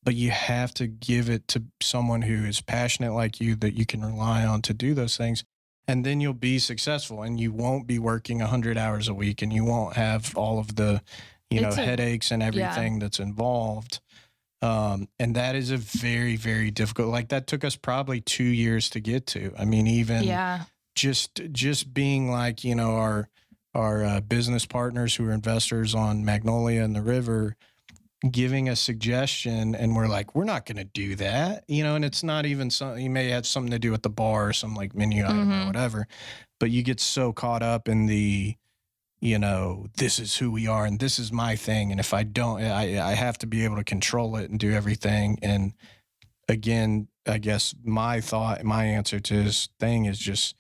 But you have to give it to someone who is passionate like you, that you can rely on to do those things. And then you'll be successful, and you won't be working 100 hours a week, and you won't have all of the, headaches and everything that's involved. And that is a very, very difficult, like that took us probably 2 years to get to. I mean, even just being like, our business partners who are investors on Magnolia and the River, giving a suggestion, and we're like, we're not going to do that, and it's not even something, you may have something to do with the bar or some like menu item or whatever, but you get so caught up in the, this is who we are and this is my thing. And if I don't, I have to be able to control it and do everything. And again, I guess my answer to his thing is just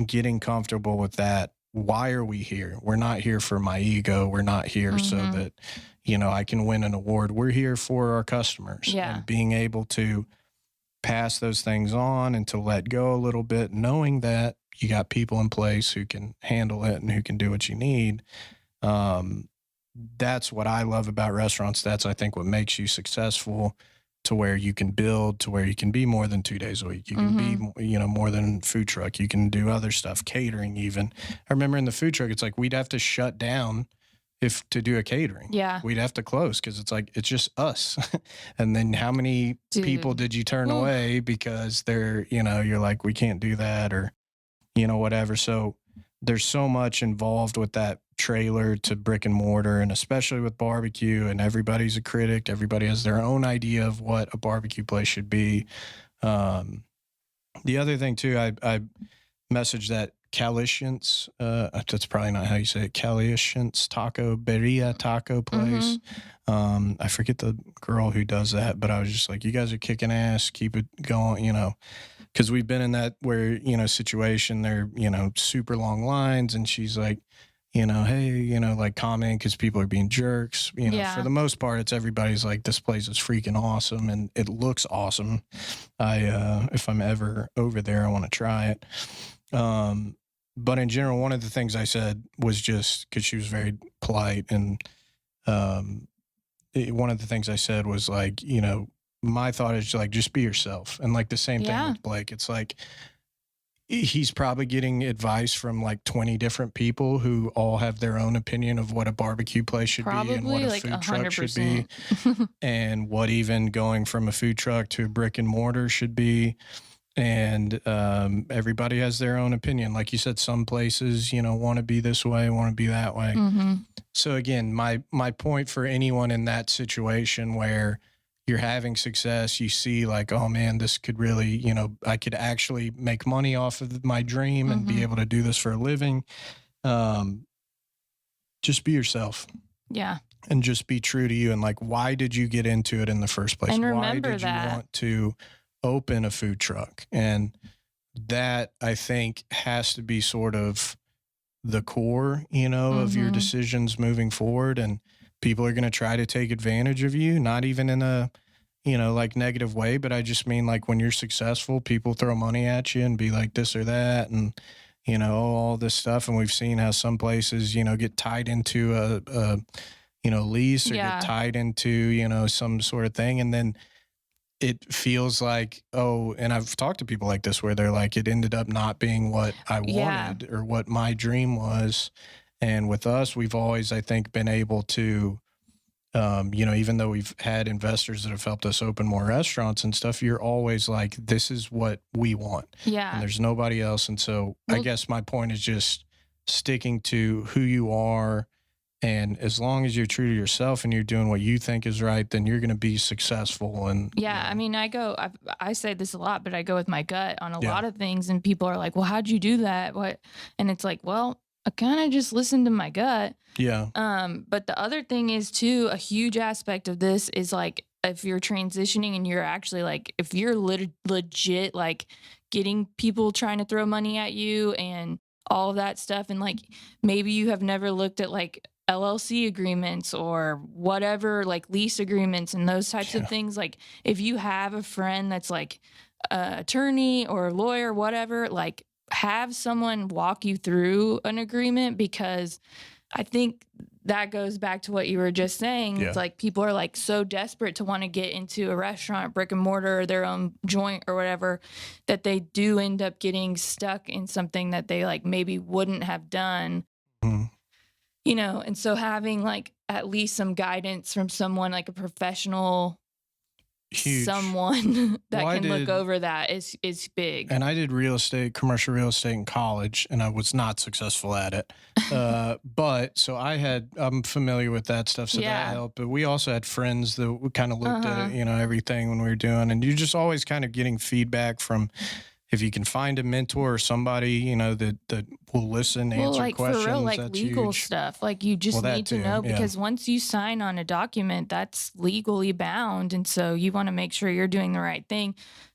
getting comfortable with that. Why are we here? We're not here for my ego. We're not here so that, I can win an award. We're here for our customers.
Yeah.
And being able to pass those things on and to let go a little bit, knowing that you got people in place who can handle it and who can do what you need. That's what I love about restaurants. That's, I think, what makes you successful, to where you can build, to where you can be more than 2 days a week. You can be, more than food truck. You can do other stuff, catering even. I remember in the food truck, it's like we'd have to shut down to do a catering.
Yeah.
We'd have to close because it's like, it's just us. And then how many people did you turn away because they're, you're like, we can't do that, or, whatever. So there's so much involved with that trailer to brick and mortar, and especially with barbecue, and everybody's a critic. Everybody has their own idea of what a barbecue place should be. The other thing too, I messaged that Calicious, that's probably not how you say it, Calicious Birria taco place. I forget the girl who does that, but I was just like, you guys are kicking ass, keep it going, because we've been in that where, situation, they're, super long lines, and she's like, hey, like commenting because people are being jerks. For the most part, it's everybody's like, this place is freaking awesome and it looks awesome. If I'm ever over there, I want to try it. But in general, one of the things I said was just because she was very polite, and one of the things I said was like, my thought is like, just be yourself. And like the same thing with Blake. It's like, he's probably getting advice from like 20 different people who all have their own opinion of what a barbecue place should be, and what a
like
food truck should
100%.
be, and what even going from a food truck to a brick and mortar should be. And everybody has their own opinion. Like you said, some places, want to be this way, want to be that way. So again, my point for anyone in that situation where you're having success, you see like, oh man, this could really, I could actually make money off of my dream and be able to do this for a living. Just be yourself.
Yeah.
And just be true to you. And like, why did you get into it in the first place?
And
Why
remember
did you
that.
want to open a food truck? And that, I think, has to be sort of the core, of your decisions moving forward. And people are going to try to take advantage of you, not even in a, like negative way, but I just mean like when you're successful, people throw money at you and be like this or that, and all this stuff. And we've seen how some places, get tied into a lease, or get tied into, some sort of thing. And then it feels like, and I've talked to people like this where they're like, it ended up not being what I wanted or what my dream was. And with us, we've always, I think, been able to, even though we've had investors that have helped us open more restaurants and stuff, you're always like, this is what we want.
Yeah.
And there's nobody else. And so I guess my point is just sticking to who you are. And as long as you're true to yourself and you're doing what you think is right, then you're going to be successful. And
I mean, I say this a lot, but I go with my gut on a lot of things. And people are like, well, how'd you do that? What? And it's like, well, I kind of just listened to my gut.
Yeah.
But the other thing is too, a huge aspect of this is like, if you're transitioning and you're actually like, if you're legit, like getting people trying to throw money at you and all of that stuff. And like, maybe you have never looked at like LLC agreements or whatever, like lease agreements and those types of things. Like if you have a friend that's like an attorney or a lawyer, whatever, like have someone walk you through an agreement, because I think that goes back to what you were just saying. It's like people are like so desperate to want to get into a restaurant, brick and mortar, or their own joint or whatever, that they do end up getting stuck in something that they like maybe wouldn't have done. And so having like at least some guidance from someone like a professional, someone that can look over that is big.
And I did commercial real estate in college, and I was not successful at it. But so I'm familiar with that stuff. So that helped. But we also had friends that kind of looked at it, everything when we were doing, and you're just always kind of getting feedback from, if you can find a mentor or somebody, that will listen, answer
like
questions.
For real, like
that's
legal
huge.
stuff. Like you just need to know, because once you sign on a document, that's legally bound. And so you want to make sure you're doing the right thing.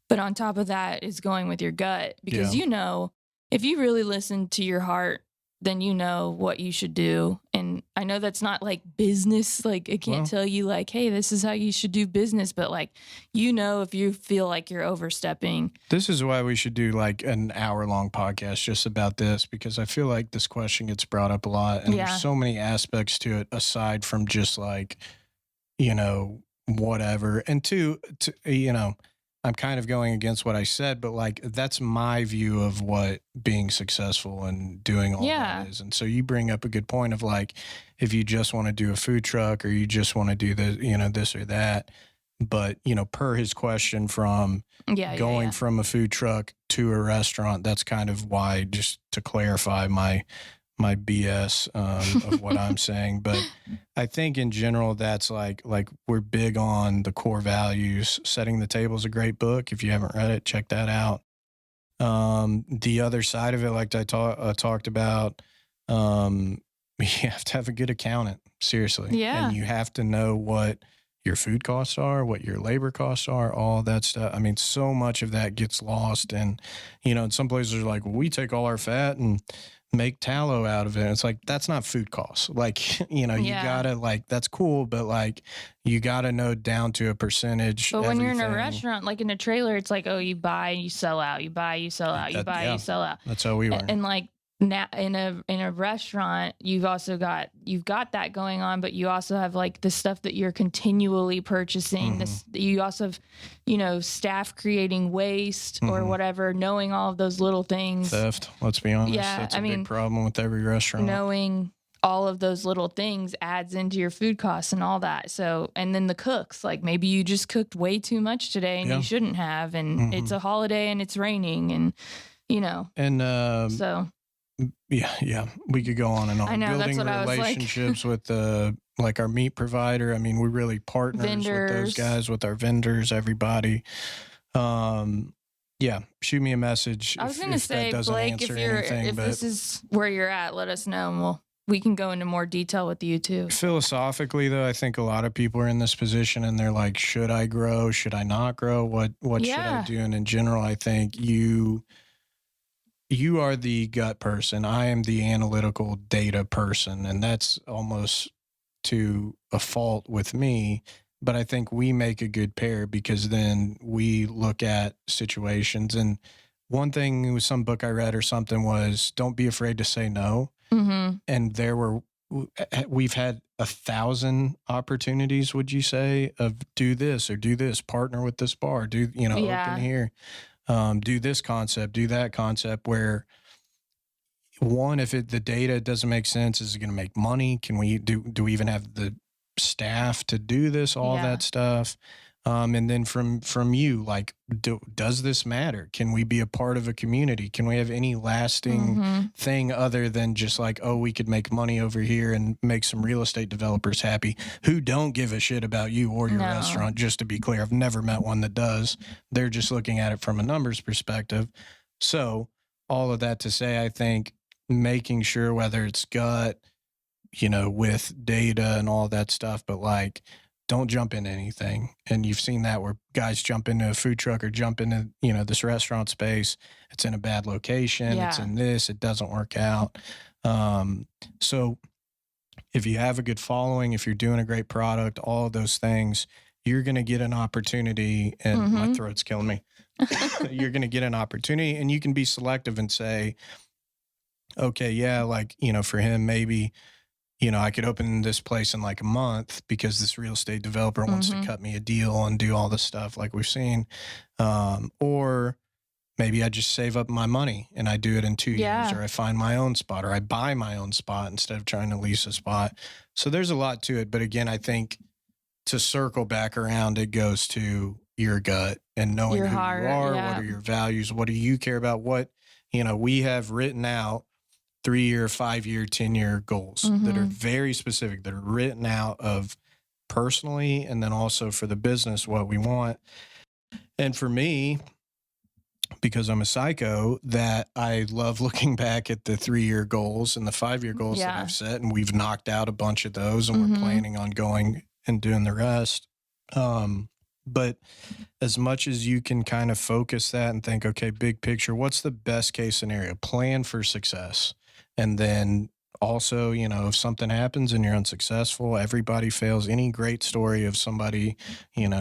But on top of that is going with your gut, because if you really listen to your heart, then you know what you should do. And I know that's not like business. Like I can't tell you like, hey, this is how you should do business. But like, if you feel like you're overstepping.
This is why we should do like an hour-long podcast just about this, because I feel like this question gets brought up a lot. And there's so many aspects to it aside from just like, whatever. And I'm kind of going against what I said, but like, that's my view of what being successful and doing all that is. And so you bring up a good point of like, if you just want to do a food truck or you just want to do this or that, but per his question from going from a food truck to a restaurant, that's kind of why, just to clarify my BS of what I'm saying. But I think in general, that's like we're big on the core values. Setting the Table is a great book. If you haven't read it, check that out. The other side of it, like I talked about, you have to have a good accountant, seriously.
Yeah.
And you have to know what your food costs are, what your labor costs are, all that stuff. I mean, so much of that gets lost. And, in some places are like, well, we take all our fat and make tallow out of it. And it's like, that's not food costs. Like, you gotta like, that's cool, but like, you gotta know down to a percentage.
But when you're in a restaurant, like in a trailer, it's like, oh, you buy and you sell out, you buy, you sell out, you buy, you sell out.
That's how we were.
And like now in a restaurant, you've got that going on, but you also have like the stuff that you're continually purchasing. You also have, staff creating waste or whatever, knowing all of those little things.
Theft, let's be honest.
Yeah,
that's a big problem with every restaurant.
Knowing all of those little things adds into your food costs and all that. So, and then the cooks, like maybe you just cooked way too much today and you shouldn't have, and it's a holiday and it's raining and,
And
so.
Yeah. We could go on and on.
I know,
Building
that's what
relationships with like our meat provider. I mean, we really partners with those guys, with our vendors, everybody. Shoot me a message.
I was going to say, Blake, if this is where you're at, let us know and we can go into more detail with you too.
Philosophically, though, I think a lot of people are in this position and they're like, should I grow? Should I not grow? What should I do? And in general, I think you are the gut person. I am the analytical data person. And that's almost to a fault with me. but I think we make a good pair because then we look at situations. And one thing, it was some book I read or something, was don't be afraid to say no.
Mm-hmm.
And we've had 1,000 opportunities, would you say, of do this or do this, partner with this bar, do, open here, do this concept, do that concept, where one, if the data doesn't make sense, is it going to make money? Can we do we even have the staff to do this, all that stuff? And then from you, like, does this matter? Can we be a part of a community? Can we have any lasting thing other than just like, oh, we could make money over here and make some real estate developers happy who don't give a shit about you or your restaurant? Just to be clear, I've never met one that does. They're just looking at it from a numbers perspective. So all of that to say, I think making sure, whether it's gut, with data and all that stuff, but like, don't jump into anything. And you've seen that where guys jump into a food truck or jump into, this restaurant space. It's in a bad location. It's in this, it doesn't work out. So if you have a good following, if you're doing a great product, all of those things, you're going to get an opportunity, and my throat's killing me. You're going to get an opportunity, and you can be selective and say, okay, yeah, like, for him, maybe, I could open this place in like a month because this real estate developer wants to cut me a deal and do all this stuff like we've seen. Or maybe I just save up my money and I do it in 2 years, or I find my own spot, or I buy my own spot instead of trying to lease a spot. So there's a lot to it. But again, I think to circle back around, it goes to your gut and knowing
your
who
heart,
you are, what are your values, what do you care about, what, we have written out 3-year, 5-year, 10-year goals that are very specific, that are written out of personally, and then also for the business, what we want. And for me, because I'm a psycho, that I love looking back at the 3-year goals and the 5-year goals that I've set, and we've knocked out a bunch of those, and we're planning on going and doing the rest. But as much as you can kind of focus that and think, okay, big picture, what's the best case scenario? Plan for success. And then also, if something happens and you're unsuccessful, everybody fails. Any great story of somebody,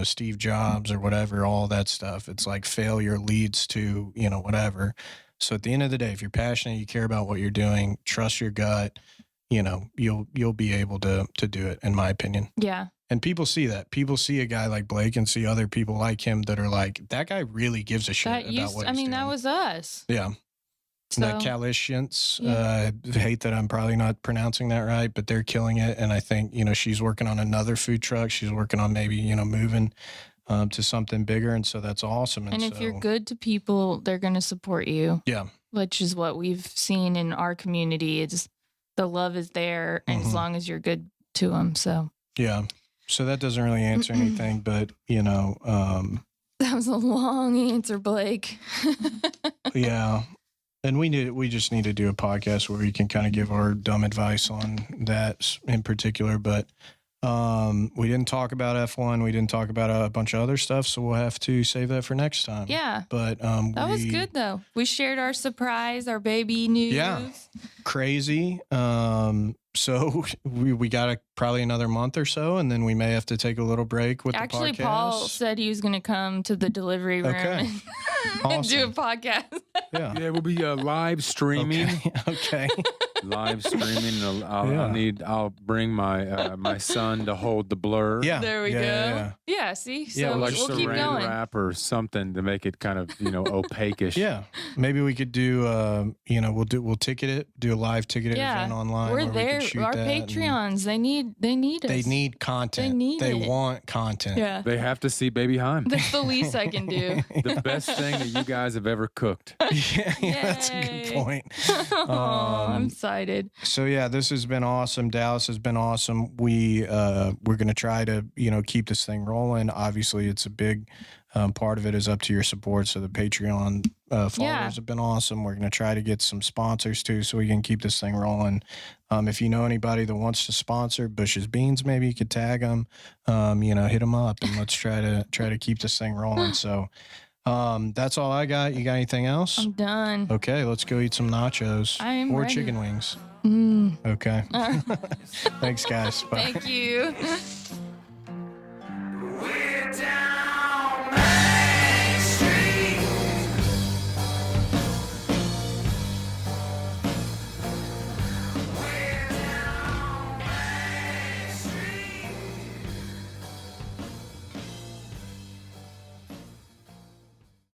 Steve Jobs or whatever, all that stuff, it's like failure leads to, whatever. So at the end of the day, if you're passionate, you care about what you're doing, trust your gut, you'll be able to do it, in my opinion.
Yeah.
And people see that. People see a guy like Blake and see other people like him that are like, that guy really gives a shit about what he's doing.
That was us.
Yeah. So, that Kalishins, hate that I'm probably not pronouncing that right, but they're killing it. And I think, she's working on another food truck. She's working on maybe, moving to something bigger. And so that's awesome.
And if you're good to people, they're going to support you.
Yeah.
Which is what we've seen in our community. It's the love is there, and as long as you're good to them. So,
yeah. So that doesn't really answer anything, but,
that was a long answer, Blake.
Yeah. And we just need to do a podcast where we can kind of give our dumb advice on that in particular. But we didn't talk about F1. We didn't talk about a bunch of other stuff. So we'll have to save that for next time.
Yeah.
But
that was good, though. We shared our surprise, our baby news.
Yeah. Crazy. So we got probably another month or so, and then we may have to take a little break with the podcast.
Actually, Paul said he was going to come to the delivery room and do a podcast.
Yeah, we'll be live streaming.
Okay.
Live streaming. I'll bring my my son to hold the blur.
Yeah. There we go. Yeah. See, so
like
we'll keep going.
Wrap or something to make it kind of opaque-ish.
Yeah. Maybe we could do we'll ticket it, do a live ticketed event online.
We're there. Our Patreons, they need us.
They need content. They want content.
Yeah.
They have to see Baby Heim.
That's the least I can do.
The best thing that you guys have ever cooked.
Yeah, that's a good point.
I'm excited.
So yeah, this has been awesome. Dallas has been awesome. We're gonna try to keep this thing rolling. Obviously, it's a big part of it is up to your support. So the Patreon followers have been awesome. We're gonna try to get some sponsors too, so we can keep this thing rolling. If you know anybody that wants to sponsor Bush's Beans, maybe you could tag them. Hit them up, and let's try to keep this thing rolling. So. That's all I got. You got anything else?
I'm done.
Okay, let's go eat some nachos or
ready.
chicken wings.
Mm.
Okay. Thanks, guys. Bye.
Thank you.